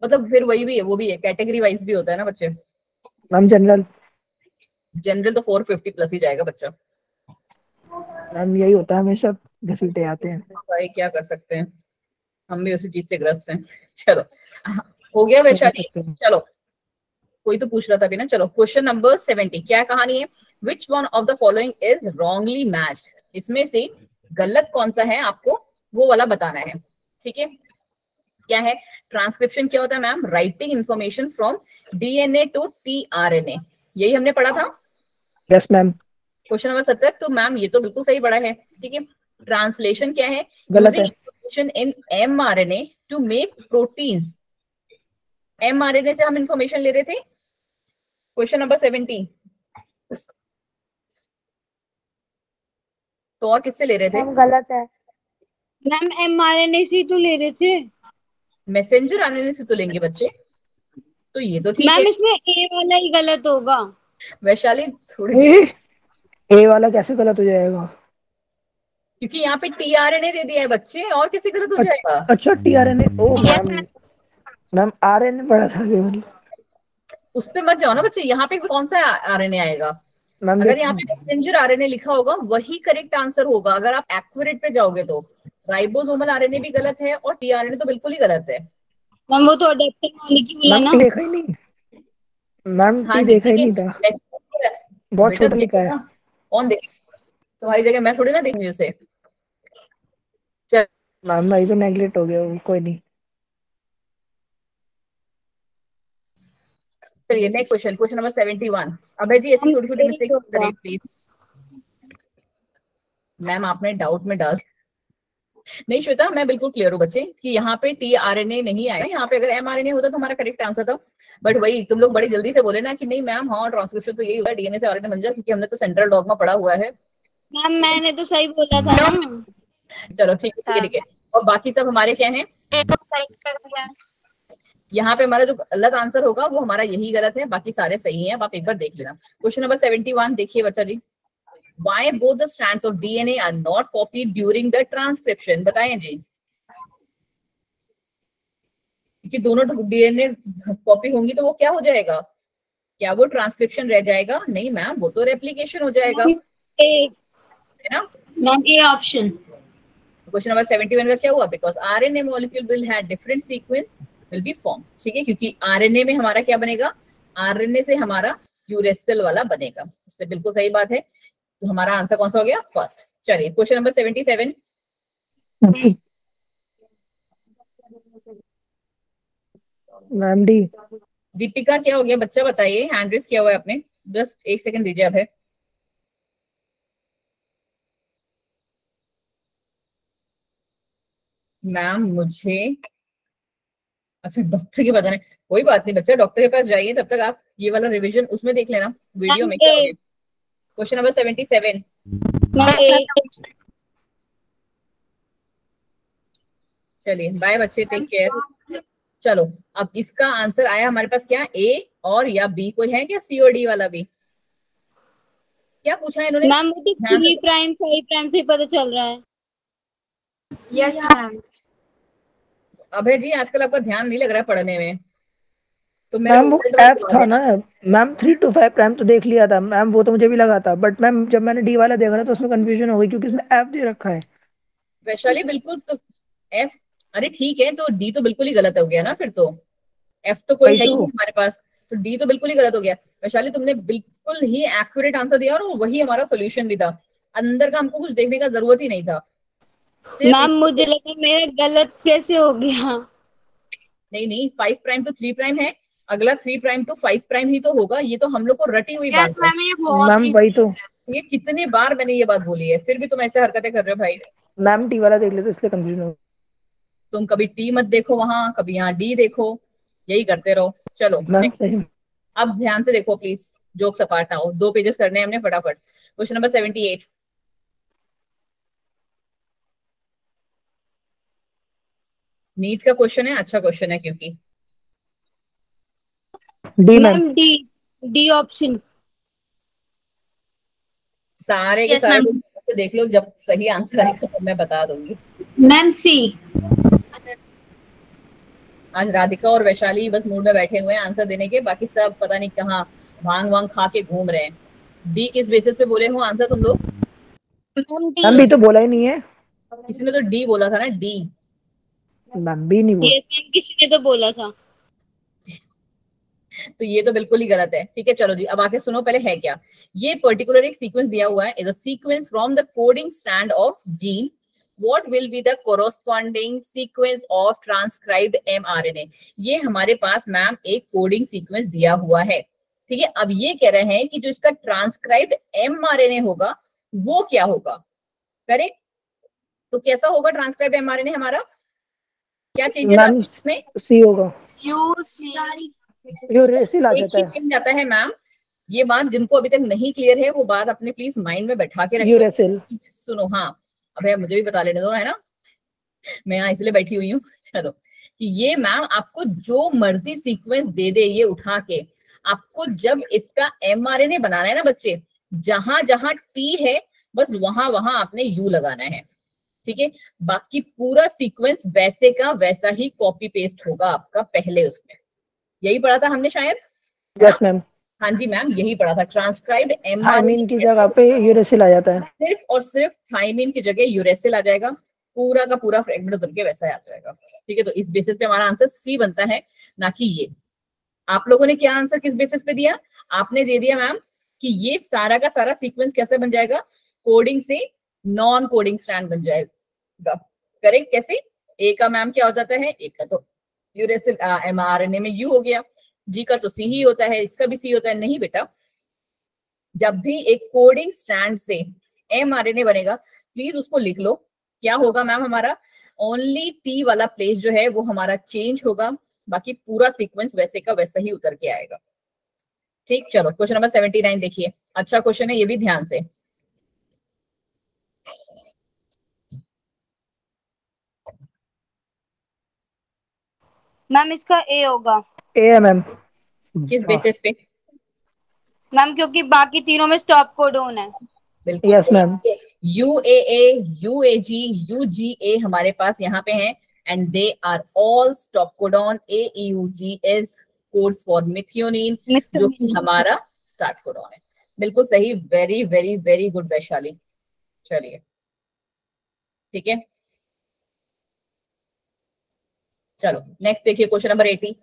मतलब फिर वही भी है, वो भी है, कैटेगरी वाइज भी होता है ना बच्चे। मैम जनरल जनरल तो 450 प्लस ही जाएगा बच्चा। मैम यही होता है हमेशा, घसीटे आते हैं। भाई क्या कर सकते हैं, हम भी उसी चीज से ग्रस्त हैं। चलो हो गया वैशाली। चलो कोई तो पूछ रहा था अभी ना। चलो क्वेश्चन नंबर 70, क्या कहानी है? Which one of the following is wrongly matched? इसमें से गलत कौन सा है आपको वो वाला बताना है। ठीक है, क्या है? ट्रांसक्रिप्शन क्या होता है ma'am? Writing information from DNA to tRNA, यही हमने पढ़ा था। Yes ma'am. क्वेश्चन नंबर 70, तो मैम ये तो बिल्कुल सही पढ़ा है। ठीक है, ट्रांसलेशन क्या है? गलत है। Information in mRNA to make proteins. MRNA से हम इंफॉर्मेशन ले रहे थे। क्वेश्चन नंबर 70, तो और किससे ले रहे थे? गलत है मैम एमआरएनए से तो ले रहे थे। मैसेंजर आरएनए से तो लेंगे बच्चे, तो ये तो ठीक है। मैम इसमें ए वाला ही गलत होगा। वैशाली थोड़ी, ए वाला कैसे गलत हो जाएगा? क्योंकि यहाँ पे टीआरएनए दे दिया है बच्चे, और कैसे गलत हो जाएगा? अच्छा टीआरएनए, ओ मैम मैम आरएनए पढ़ा था केवल। उस पे मत जाओ ना बच्चे, यहाँ पे कौन सा आरएनए आएगा? मैम अगर यहाँ पे मैसेंजर आरएनए लिखा होगा वही करेक्ट आंसर होगा, अगर आप एक्यूरेट पे जाओगे तो। राइबोसोमल आरएनए भी गलत है और टीआरएनए तो बिल्कुल ही गलत है। मैम वो तो अडेप्टर मॉलिक्यूल है ना। मैम देखा ही नहीं मैम, हाँ जी, देखा ही नहीं था, बहुत बेटा छोटा लिखा है। कौन देखे तुम्हारी जगह, मैं थोड़ी ना देखूंगी उसे। मैम भाई तो नेगलेक्ट हो गया वो, कोई नहीं। चलिए नेक्स्ट क्वेश्चन, क्वेश्चन नंबर 71। अभय जी ऐसी छोटी छोटी मिस्टेक करिए प्लीज। मैम आपने डाउट में डाल नहीं श्वेता, मैं बिल्कुल क्लियर हूँ बच्चे कि यहाँ पे टीआरएनए नहीं आया। यहाँ पे अगर एमआरएनए होता तो हमारा करेक्ट आंसर था। बट वही तुम लोग बड़ी जल्दी से बोले ना कि नहीं मैम, हाँ ट्रांसक्रिप्शन तो यही होता है, डीएनए से आरएनए बन जाए, क्योंकि हमने तो सेंट्रल डॉगमा पढ़ा हुआ है। मैम मैंने तो सही बोला था ना। चलो ठीक है ठीक है। और बाकी सब हमारे क्या है? यहाँ पे हमारा जो गलत आंसर होगा वो हमारा यही गलत है, बाकी सारे सही हैं। अब आप एक बार देख लेना। क्वेश्चन नंबर 71 देखिए बच्चा जी। Why both the strands of DNA are not copied during the transcription? बताएं जी। कि दोनों डीएनए कॉपी होंगी तो वो क्या हो जाएगा? क्या वो ट्रांसक्रिप्शन रह जाएगा? नहीं मैम, वो तो रेप्लिकेशन हो जाएगा, है ना ma'am? A option. Question number 71 का क्या हुआ? Because RNA molecule will have different sequence will be form. ठीक है, क्योंकि आरएनए में हमारा क्या बनेगा? आरएनए से हमारा यूरेसिल वाला बनेगा। उससे बिल्कुल सही बात है। तो हमारा आंसर कौन सा हो गया? फर्स्ट। चलिए question number 77। Ma'am D. Deepika क्या हो गया बच्चा, बताइए। हैंड रेस किया हुआ है आपने, जस्ट एक सेकंड दीजिए। अब है मैम मुझे, अच्छा डॉक्टर के बताने, कोई बात नहीं बच्चा, डॉक्टर के पास जाइए, तब तक आप ये वाला रिवीजन उसमें देख लेना, वीडियो में क्या हो गया। Question number 77। चलिए बाय बच्चे, टेक केयर। चलो अब इसका आंसर आया हमारे पास क्या? ए और या बी? कोई है क्या सी और डी वाला भी? क्या पूछा है इन्होंने? मैम वो तो 3 प्राइम 5 प्राइम से पता चल रहा है। Yes ma'am. अभय जी आजकल आपका ध्यान नहीं लग रहा है पढ़ने में, तो मैम वो एफ था ना मैम, 3 to 5 प्राइम तो देख लिया था मैम, वो तो मुझे भी लगा था। बट मैम जब मैंने डी वाला देखा ना तो उसमें कंफ्यूजन हो गई, क्योंकि इसमें एफ दे रखा है। वैशाली बिल्कुल, तो एफ, अरे ठीक है, तो डी तो बिल्कुल ही गलत हो गया ना फिर तो। एफ तो कोई है ही नहीं हमारे पास, तो डी तो बिल्कुल ही गलत हो गया। वैशाली तुमने बिल्कुल ही एक्यूरेट आंसर दिया, और वही हमारा सोल्यूशन भी था। अंदर का हमको कुछ देखने का जरूरत ही नहीं था। मैम मुझे लगा मेरा गलत कैसे हो गया। नहीं नहीं, 5 प्राइम टू 3 प्राइम है, अगला 3 प्राइम टू 5 प्राइम ही तो होगा। ये तो हम लोग को रटी हुई बात है मैम, वही तो। ये कितनी बार मैंने ये बात बोली है, फिर भी तुम ऐसे हरकतें कर रहे हो भाई। मैम टी वाला देख लेते इसलिए कंफ्यूजन हो। तुम कभी टी मत देखो वहां, कभी यहाँ डी देखो, यही करते रहो। चलो अब ध्यान से देखो प्लीज, जोक सपाट ना हो। 2 पेजेस करने हैं हमने फटाफट। Question number 78। नीट का क्वेश्चन है, अच्छा क्वेश्चन है क्योंकि D ma'am. Ma'am D option. सारे के Yes, सारे ma'am. लोग देख लो, जब सही आंसर आएगा तो मैं बता दूंगी। मैम सी। आज राधिका और वैशाली बस मूड में बैठे हुए हैं आंसर देने के, बाकी सब पता नहीं कहाँ भांग वांग खा के घूम रहे हैं। डी किस बेसिस पे बोले हो आंसर तुम लोग? मैम भी तो बोला ही नहीं है। किसी ने तो डी बोला था ना, डी। मैम भी नहीं बोला। यस मैम, किसी ने तो बोला था। तो ये तो बिल्कुल ही गलत है। ठीक है चलो जी, अब आके सुनो पहले है क्या। ये पर्टिकुलर एक सीक्वेंस दिया हुआ है, is a sequence from the coding strand of gene, what will be the corresponding sequence of transcribed mRNA। ये हमारे पास मैम एक कोडिंग सीक्वेंस दिया हुआ है। ठीक है, अब ये कह रहे हैं कि जो इसका ट्रांसक्राइब्ड mRNA होगा वो क्या होगा। करेक्ट, तो कैसा होगा ट्रांसक्राइब्ड mRNA हमारा, क्या चेंजेस आता है इसमें? सी होगा। यूरेसिल आ एक जाता ही है। चेंज आता है मैम। ये बात जिनको अभी तक नहीं क्लियर है वो बात अपने प्लीज माइंड में बैठा के रखिए। यूरेसिल। सुनो, हाँ अबे मुझे भी बता लेने दो है ना, मैं यहाँ इसलिए बैठी हुई हूँ। चलो, कि ये मैम आपको जो मर्जी सीक्वेंस दे दे ये उठा के, आपको जब इसका mRNA बनाना है ना बच्चे, जहां जहां टी है बस वहां वहां आपने यू लगाना है। ठीक है, बाकी पूरा सीक्वेंस वैसे का वैसा ही कॉपी पेस्ट होगा आपका पहले उसमें। यही पढ़ा था हमने शायद। Yes ma'am. हाँ जी मैम, यही पढ़ा था। ट्रांसक्राइब्ड थायमीन की जगह पे यूरेसिल आ जाता है। सिर्फ और सिर्फ थायमीन की जगह यूरेसिल आ जाएगा, पूरा का पूरा फ्रेगमेंट उतर के वैसा आ जाएगा। ठीक है, तो इस बेसिस पे हमारा आंसर सी बनता है, ना कि ये। आप लोगों ने क्या आंसर किस बेसिस पे दिया? आपने दे दिया मैम कि ये सारा का सारा सीक्वेंस कैसे बन जाएगा, कोडिंग से नॉन कोडिंग स्ट्रैंड बन जाएगा। करेक्ट, कैसे? ए का मैम क्या हो जाता है, ए का तो यूरेसिल mRNA में यू हो गया, जी का तो सी ही होता है, इसका भी सी होता है। नहीं बेटा, जब भी एक कोडिंग स्ट्रैंड से mRNA बनेगा प्लीज उसको लिख लो। क्या होगा मैम हमारा, ओनली टी वाला प्लेस जो है वो हमारा चेंज होगा, बाकी पूरा सीक्वेंस वैसे का वैसा ही उतर के आएगा। ठीक, चलो क्वेश्चन नंबर 79 देखिए, अच्छा क्वेश्चन है ये भी, ध्यान से। मैम इसका ए होगा। ए है मैम। किस बेसिस पे? मैम क्योंकि बाकी तीनों में स्टॉप कोडोन है। बिल्कुल yes ma'am. UAA, UAG, UGA हमारे पास यहाँ पे हैं, and they are all stop codon। AEUG is codes for methionine, जो कि हमारा स्टार्ट कोडॉन है। बिल्कुल सही, very very very good Vaishali. चलिए ठीक है, चलो नेक्स्ट देखिए क्वेश्चन नंबर 80।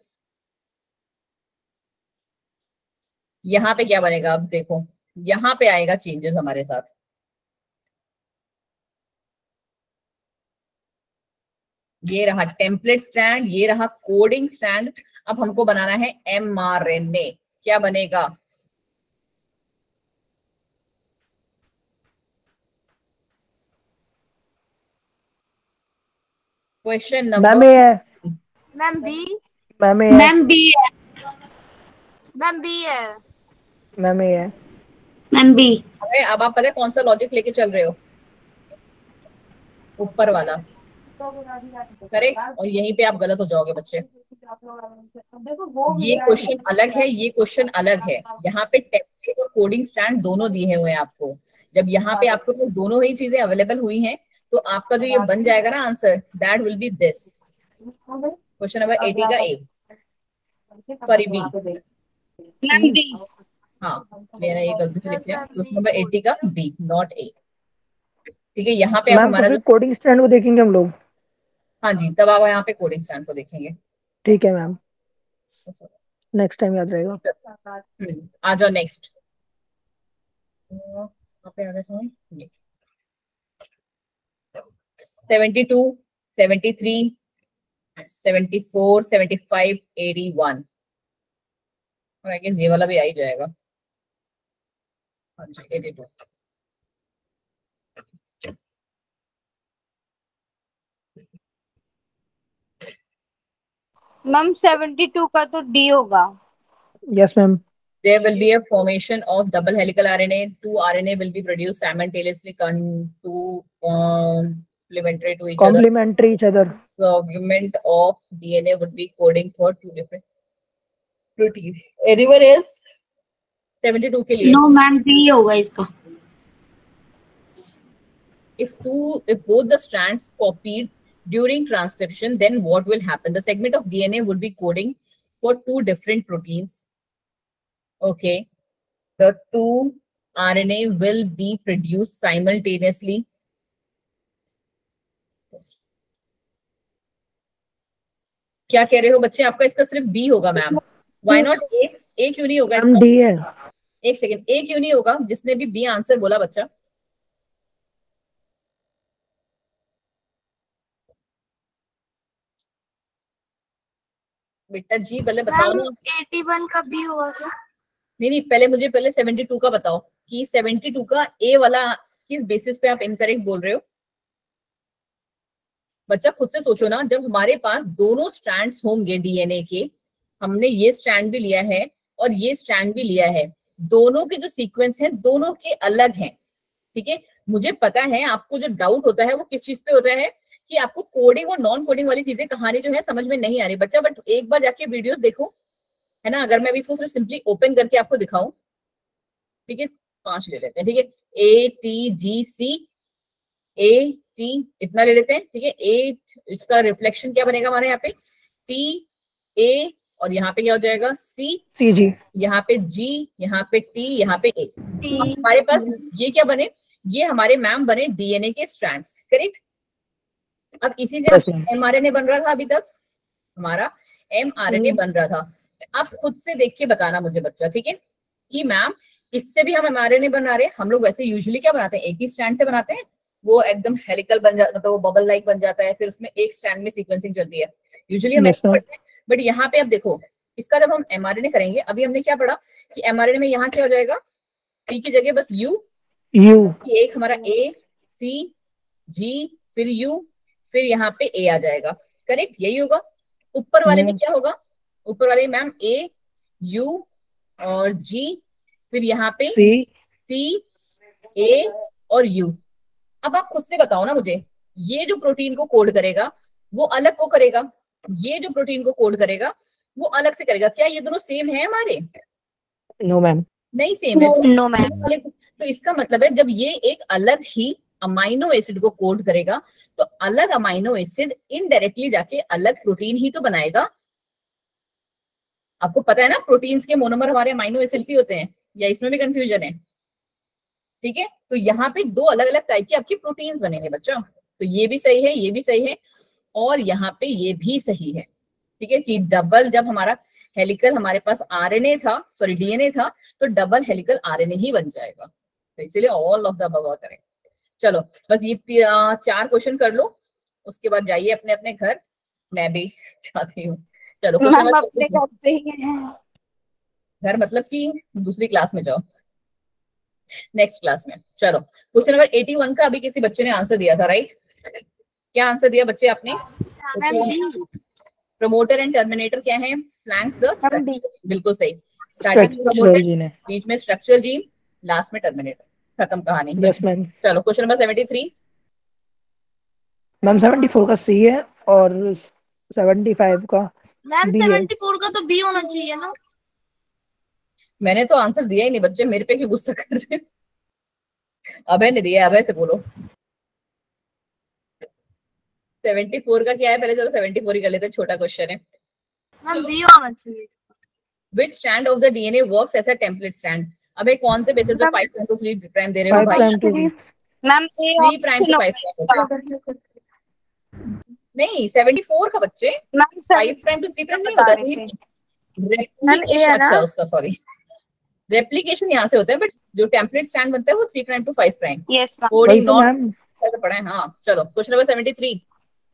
यहाँ पे क्या बनेगा, अब देखो यहाँ पे आएगा चेंजेस हमारे साथ। ये रहा टेम्पलेट स्टैंड, ये रहा कोडिंग स्टैंड। अब हमको बनाना है mRNA। क्या बनेगा? क्वेश्चन नंबर मैम ए है। Ma'am B. मैम ए है। मैम बी है। मैम बी है। मैम ए है। Ma'am B. अरे अब आप पता है कौन सा लॉजिक लेके चल रहे हो, ऊपर वाला। करेक्ट, और यहीं पे आप गलत हो जाओगे बच्चे। ये क्वेश्चन अलग है, ये क्वेश्चन अलग है। यहाँ पे टेम्पलेट और कोडिंग स्टैंड दोनों दिए हुए हैं आपको। जब यहाँ पे आपको तो दोनों ही चीजें अवेलेबल हुई हैं, तो आपका जो ये बन जाएगा ना answer, that will be this. Question number 80 का A, sorry B. Ma'am B. हाँ मैंने ये गलती से लिख दिया, क्वेश्चन नंबर 80 का बी, नॉट ए। ठीक है, यहाँ पे आप मैम हमारा तो फिर कोडिंग स्टैंड को देखेंगे हम लोग। हाँ जी, तब आप यहाँ पे कोडिंग स्टैंड को देखेंगे। ठीक है मैम, नेक्स्ट टाइम याद रहेगा। आ जाओ नेक्स्ट। यहाँ पे आ गए 72, 73, 74, 75, 81। और आई गेस ये वाला भी आ ही जाएगा। हाँ जी 82। मैम 72 का तो डी होगा। Yes ma'am. There will be a formation of double helical RNA. 2 RNA will be produced simultaneously. 2 complementary to each other. Complementary each other. The augment of DNA would be coding for two different protein. Anyone else? 72 के लिए. No ma'am B होगा इसका. If both the strands copied during transcription, then what will happen? The segment of DNA would be coding for two different proteins. Okay, the two RNA will be produced simultaneously. क्या कह रहे हो बच्चे? आपका इसका सिर्फ बी होगा ma'am. Why not A? A क्यों नहीं होगा इसका? डी है. एक सेकेंड, A क्यों नहीं होगा? जिसने भी बी आंसर बोला बच्चा. बेटा जी पहले बताओ ना. 81 का बी होगा क्या? नहीं, पहले 72 का बताओ कि 72 का ए वाला किस बेसिस पे आप इनकरेक्ट बोल रहे हो. बच्चा खुद से सोचो ना, जब हमारे पास दोनों स्ट्रैंड्स होंगे डीएनए के, हमने ये स्ट्रैंड भी लिया है और ये स्ट्रैंड भी लिया है, दोनों के जो सीक्वेंस हैं दोनों के अलग हैं. ठीक है, मुझे पता है आपको जो डाउट होता है वो किस चीज पे होता है कि आपको कोडिंग और नॉन कोडिंग वाली चीजें कहानी जो है समझ में नहीं आ रही बच्चा. बट एक बार जाके वीडियोस देखो, है ना. अगर मैं अभी इसको सिर्फ सिंपली ओपन करके आपको दिखाऊं, ठीक है, 5 ले लेते हैं. ठीक है, ATGC AT इतना ले लेते हैं. ठीक है, 8 इसका रिफ्लेक्शन क्या बनेगा हमारे यहाँ पे TA, और यहाँ पे क्या हो जाएगा CG, यहाँ पे G, यहाँ पे T, यहाँ पे A. हमारे पास ये क्या बने? ये हमारे मैम बने डीएनए के स्ट्रैंड्स. करेक्ट. अब इसी से mRNA बन रहा था अभी तक, हमारा mRNA बन रहा था. आप खुद से देख के बताना मुझे बच्चा, ठीक है, कि मैम इससे भी हम mRNA बना रहे हैं. हम लोग वैसे यूजुअली क्या बनाते हैं? एक ही स्ट्रैंड से बनाते हैं, वो एकदम हेलिकल बन जाता है, मतलब वो बबल लाइक बन जाता है, फिर उसमें एक स्ट्रैंड में सीक्वेंसिंग चलती है यूजुअली हम ऐसे पढ़ते हैं. बट यहाँ पे अब देखो, इसका जब हम mRNA करेंगे, अभी हमने क्या पढ़ा कि mRNA में यहाँ क्या हो जाएगा? T की जगह बस U, एक हमारा A, C, G, फिर U, फिर यहाँ पे A आ जाएगा. करेक्ट, यही होगा. ऊपर वाले में क्या होगा? ऊपर वाले मैम A, U और G, फिर यहाँ पे C, A और U. अब आप खुद से बताओ ना मुझे, ये जो प्रोटीन को कोड करेगा वो अलग को करेगा, ये जो प्रोटीन को कोड करेगा वो अलग से करेगा. क्या ये दोनों सेम है हमारे? नो मैम, नहीं सेम है. No ma'am. तो इसका मतलब है जब ये एक अलग ही अमाइनो एसिड को कोड करेगा तो अलग अमाइनो एसिड इनडायरेक्टली जाके अलग प्रोटीन ही तो बनाएगा. आपको पता है ना प्रोटीन्स के मोनोमर हमारे अमाइनो एसिड ही होते हैं, या इसमें भी कंफ्यूजन है? ठीक है, तो यहाँ पे दो अलग अलग टाइप की आपकी प्रोटीन्स बनेंगे बच्चों. तो ये भी सही है, ये भी सही है, और यहाँ पे ये भी सही है. ठीक है, कि डबल जब हमारा हेलिकल हमारे पास आरएनए था, सॉरी डीएनए था, तो डबल हेलिकल आरएनए ही बन जाएगा. तो इसीलिए ऑल ऑफ द अबव करें. चलो बस ये 4 क्वेश्चन कर लो, उसके बाद जाइए अपने अपने घर. मैं भी चाहती हूँ. चलो अपने घर पे ही हैं. घर मतलब कि दूसरी क्लास में जाओ, नेक्स्ट क्लास में. चलो क्वेश्चन नंबर 81 का अभी किसी बच्चे ने आंसर दिया था, राइट? क्या आंसर दिया बच्चे आपने? प्रमोटर एंड टर्मिनेटर क्या है? Flanks the structure. बिल्कुल सही. स्टार्टिंग प्रमोटर, बीच में स्ट्रक्चर जीन, लास्ट में टर्मिनेटर. खत्म कहानी. Yes ma'am. चलो क्वेश्चन नंबर 73. मैम 74 का सी है और 75 का मैम बी है. 74 का तो बी होना चाहिए ना. मैंने तो आंसर दिया ही नहीं बच्चे, मेरे पे क्यों गुस्सा कर रहे हैं? अभय ने दिया, अभय से बोलो. 74 का क्या है? पहले चलो 74 ही कर लेते हैं, छोटा क्वेश्चन है. मैम बी होना चाहिए. Which strand of the DNA works as a template strand? अबे कौन से बेसिस पे 5' to 3' प्राइम दे रहे हो भाई? Ma'am 3' to 5'. नहीं 74 का बच्चे 5' to 3' नहीं होता. रेप्लिकेशन, अच्छा उसका सॉरी, रेप्लिकेशन यहाँ से होता है, बट जो टेम्पलेट स्टैंड बनता है वो 3' to 5'. यस कोडिंग नॉट ऐसा पढ़ा है. हाँ चलो क्वेश्चन नंबर 73.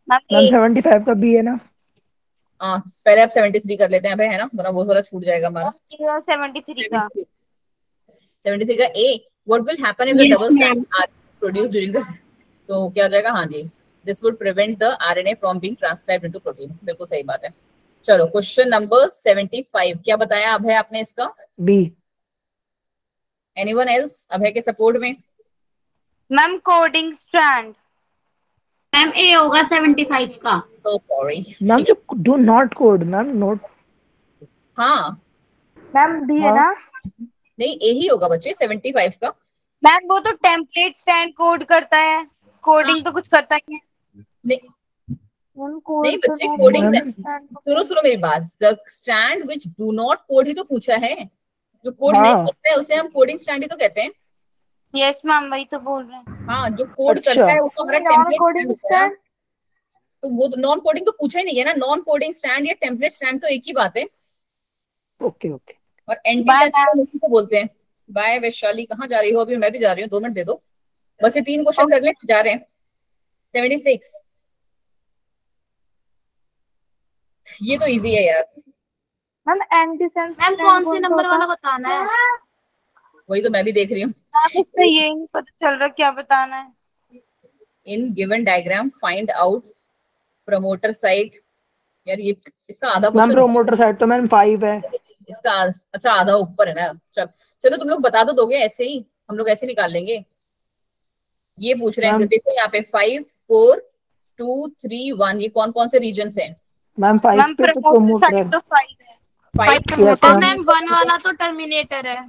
मैम 75 का बी है ना? हाँ पहले आप 73 कर लेते हैं है ना, वरना वो थोड़ा छूट जाएगा हमारा. 73 का 73 का A. What will happen if the double strand are produced during the, तो क्या हो जाएगा? हाँ जी, this would prevent the RNA from being transcribed into protein. बिल्कुल सही बात है. चलो क्वेश्चन नंबर 75 क्या बताया अभय आपने इसका? बी. एनीवन एल्स अभय के सपोर्ट में? Ma'am coding strand. मैम ए होगा 75 का। तो सॉरी मैम जो do not code ma'am note. हाँ मैम बी है हाँ। ना? नहीं ए ही होगा बच्चे 75 का। मैम वो तो टेम्पलेट स्टैंड कोड करता है, कोडिंग तो कुछ करता ही नहीं। नहीं मैम नहीं कोड तो बच्चे not कोडिंग मैम सुनो सुनो मेरी बात, the stand which do not code ही तो पूछा है, जो कोड नहीं हाँ करता है उसे हम कोडिंग स्टैंड ही तो कहते हैं। यस मैम वही तो बोल रहे हैं। हाँ जो कोड अच्छा। करता है वो तो हमारा नॉन टेम्पलेट कोडिंग स्टैंड होता है। स्टैंड। तो वो नॉन कोडिंग तो पूछा ही नहीं है ना, नॉन कोडिंग स्टैंड या टेम्पलेट स्टैंड तो एक ही बात है। Okay okay. और एंटी बाय टेस्ट उसी को बोलते हैं। बाय वैशाली, कहाँ जा रही हो? अभी मैं भी जा रही हूँ, 2 मिनट दे दो बस, ये 3 क्वेश्चन कर ले जा रहे हैं। 76 ये तो इजी है यार। मैम एंटी सेंस मैम कौन से नंबर वाला बताना है? वही तो मैं भी देख रही हूँ। मैम इसमें ये नहीं पता चल रहा क्या बताना है। In given diagram find out promoter side. यार ये इसका आधा मैम क्वेश्चन प्रोमोटर साइड तो मैम 5 है। इसका अच्छा आधा ऊपर है ना। चलो तुम लोग बता दो, दोगे ऐसे ही, हम लोग ऐसे निकाल लेंगे। ये पूछ रहे हैं मैम देखो यहाँ पे 5 4 2 3 1 ये कौन कौन से रीजन हैं? मैम 5 मैम पे तो प्रमोटर प्रोमोटर है। साइड तो 5 है। 5 यस और मैम। मैम 1 वाला तो टर्मिनेटर है।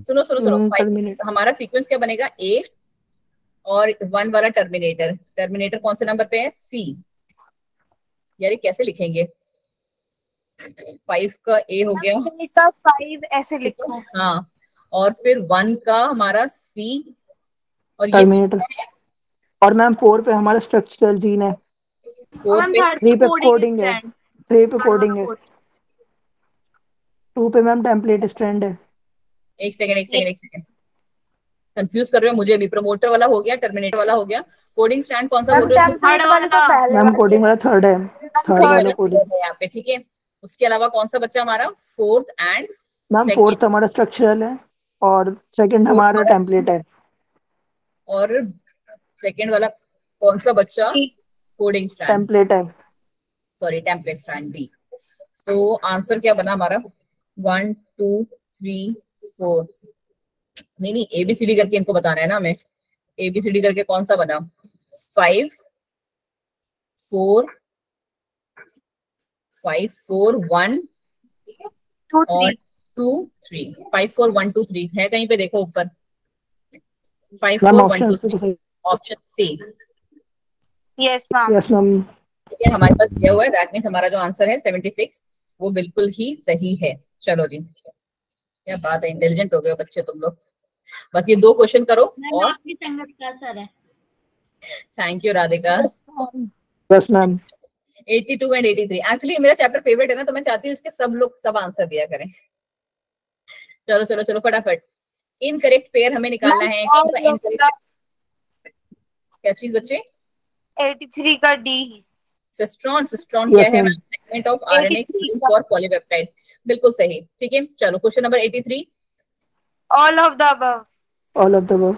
सुनो सुनो सुनो 5 टर्मिनेट। हमारा सीक्वेंस क्या बनेगा? ए और 1 वाला टर्मिनेटर। टर्मिनेटर कौन से नंबर पे है? सी। यार ये कैसे लिखेंगे? 5 का ए हो गया, मैम का 5 ऐसे लिखो। हाँ, और फिर 1 का हमारा सी, और ये टर्मिनेटर। और मैम 4 पे हमारा स्ट्रक्चरल जीन है। 4 मैम पे 3 पे कोडिंग कोडिंग है। स्टैंड। 3 पे कोडिंग है। 2 पे मैम टेम्पलेट स्टैंड है। एक सेकंड कंफ्यूज कर रहे हो मुझे भी। प्रमोटर वाला हो गया, टर्मिनेटर वाला हो गया, कोडिंग स्टैंड कौन सा मैम बोल रहे हो? टेम्पलेट वाली तो पहले मैम वाली कोडिंग वाला थर्ड है। थर्ड वाला कोडिंग। है यहाँ पे, ठीक है। उसके अलावा कौन सा बच्चा हमारा? 4th एंड मैम 4th हमारा स्ट्रक्चरल है और सेकंड हमारा टेम्पलेट है। और सेकंड वाला कौन सा बच्चा? कोडिंग स्टैंड, टेम्पलेट है। Sorry template stand B. तो आंसर क्या बना हमारा? 1 2 3 4। नहीं ABCD करके इनको बताना है ना हमें। ABCD करके कौन सा बना? 5 4 1 2 और 3 2 3। 5 4 1 2 3 है कहीं पे? देखो ऊपर 5 ma'am 4 1 2 option 3 option C. Yes ma'am. Yes ma'am. ठीक है, हमारे पास दिया हुआ है, दैट मींस हमारा जो आंसर है 76 वो बिल्कुल ही सही है। चलो जी, क्या बात है, इंटेलिजेंट हो गए बच्चे तुम लोग। बस ये 2 क्वेश्चन करो और आपकी संगत का असर है। Thank you Radhika. Yes ma'am. 82 and 83 actually मेरा चैप्टर फेवरेट है ना, तो मैं चाहती हूँ इसके सब लोग सब आंसर दिया करें। चलो चलो चलो फटाफट। इनकरेक्ट पेयर हमें निकालना है। कौन सा इनकरेक्ट? क्या चीज बच्चे? 83 का डी। सिस्ट्रॉन। सिस्ट्रॉन क्या Yes, है? ma'am. Segment of RNA for polypeptide. बिल्कुल सही, ठीक है। चलो question number 83। All of the above. All of the above.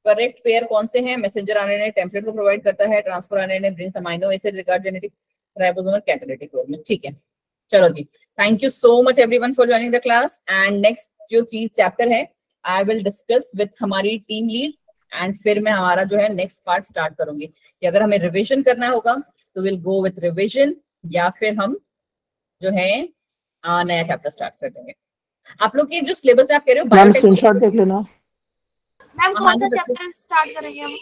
Correct pair कौन से हैं? मैसेंजर आरएनए टेम्पलेट को प्रोवाइड करता है, transfer RNA brings amino acid regard genetic ribosomal catalytic role में, ठीक है। चलो जी, thank you so much everyone for joining the class. And next जो चीज चैप्टर है आई विल डिस्कस विद हमारी टीम लीड, एंड फिर मैं हमारा जो है नेक्स्ट पार्ट स्टार्ट करूंगी कि अगर हमें रिविजन करना होगा तो विल गो विथ रिविजन, या फिर हम जो है नया चैप्टर स्टार्ट कर देंगे। आप लोग के जो सिलेबस है आप कह रहे हो मैम बायोटेक, स्क्रीनशॉट देख लेना। मैम कौन सा चैप्टर स्टार्ट करेंगे हम?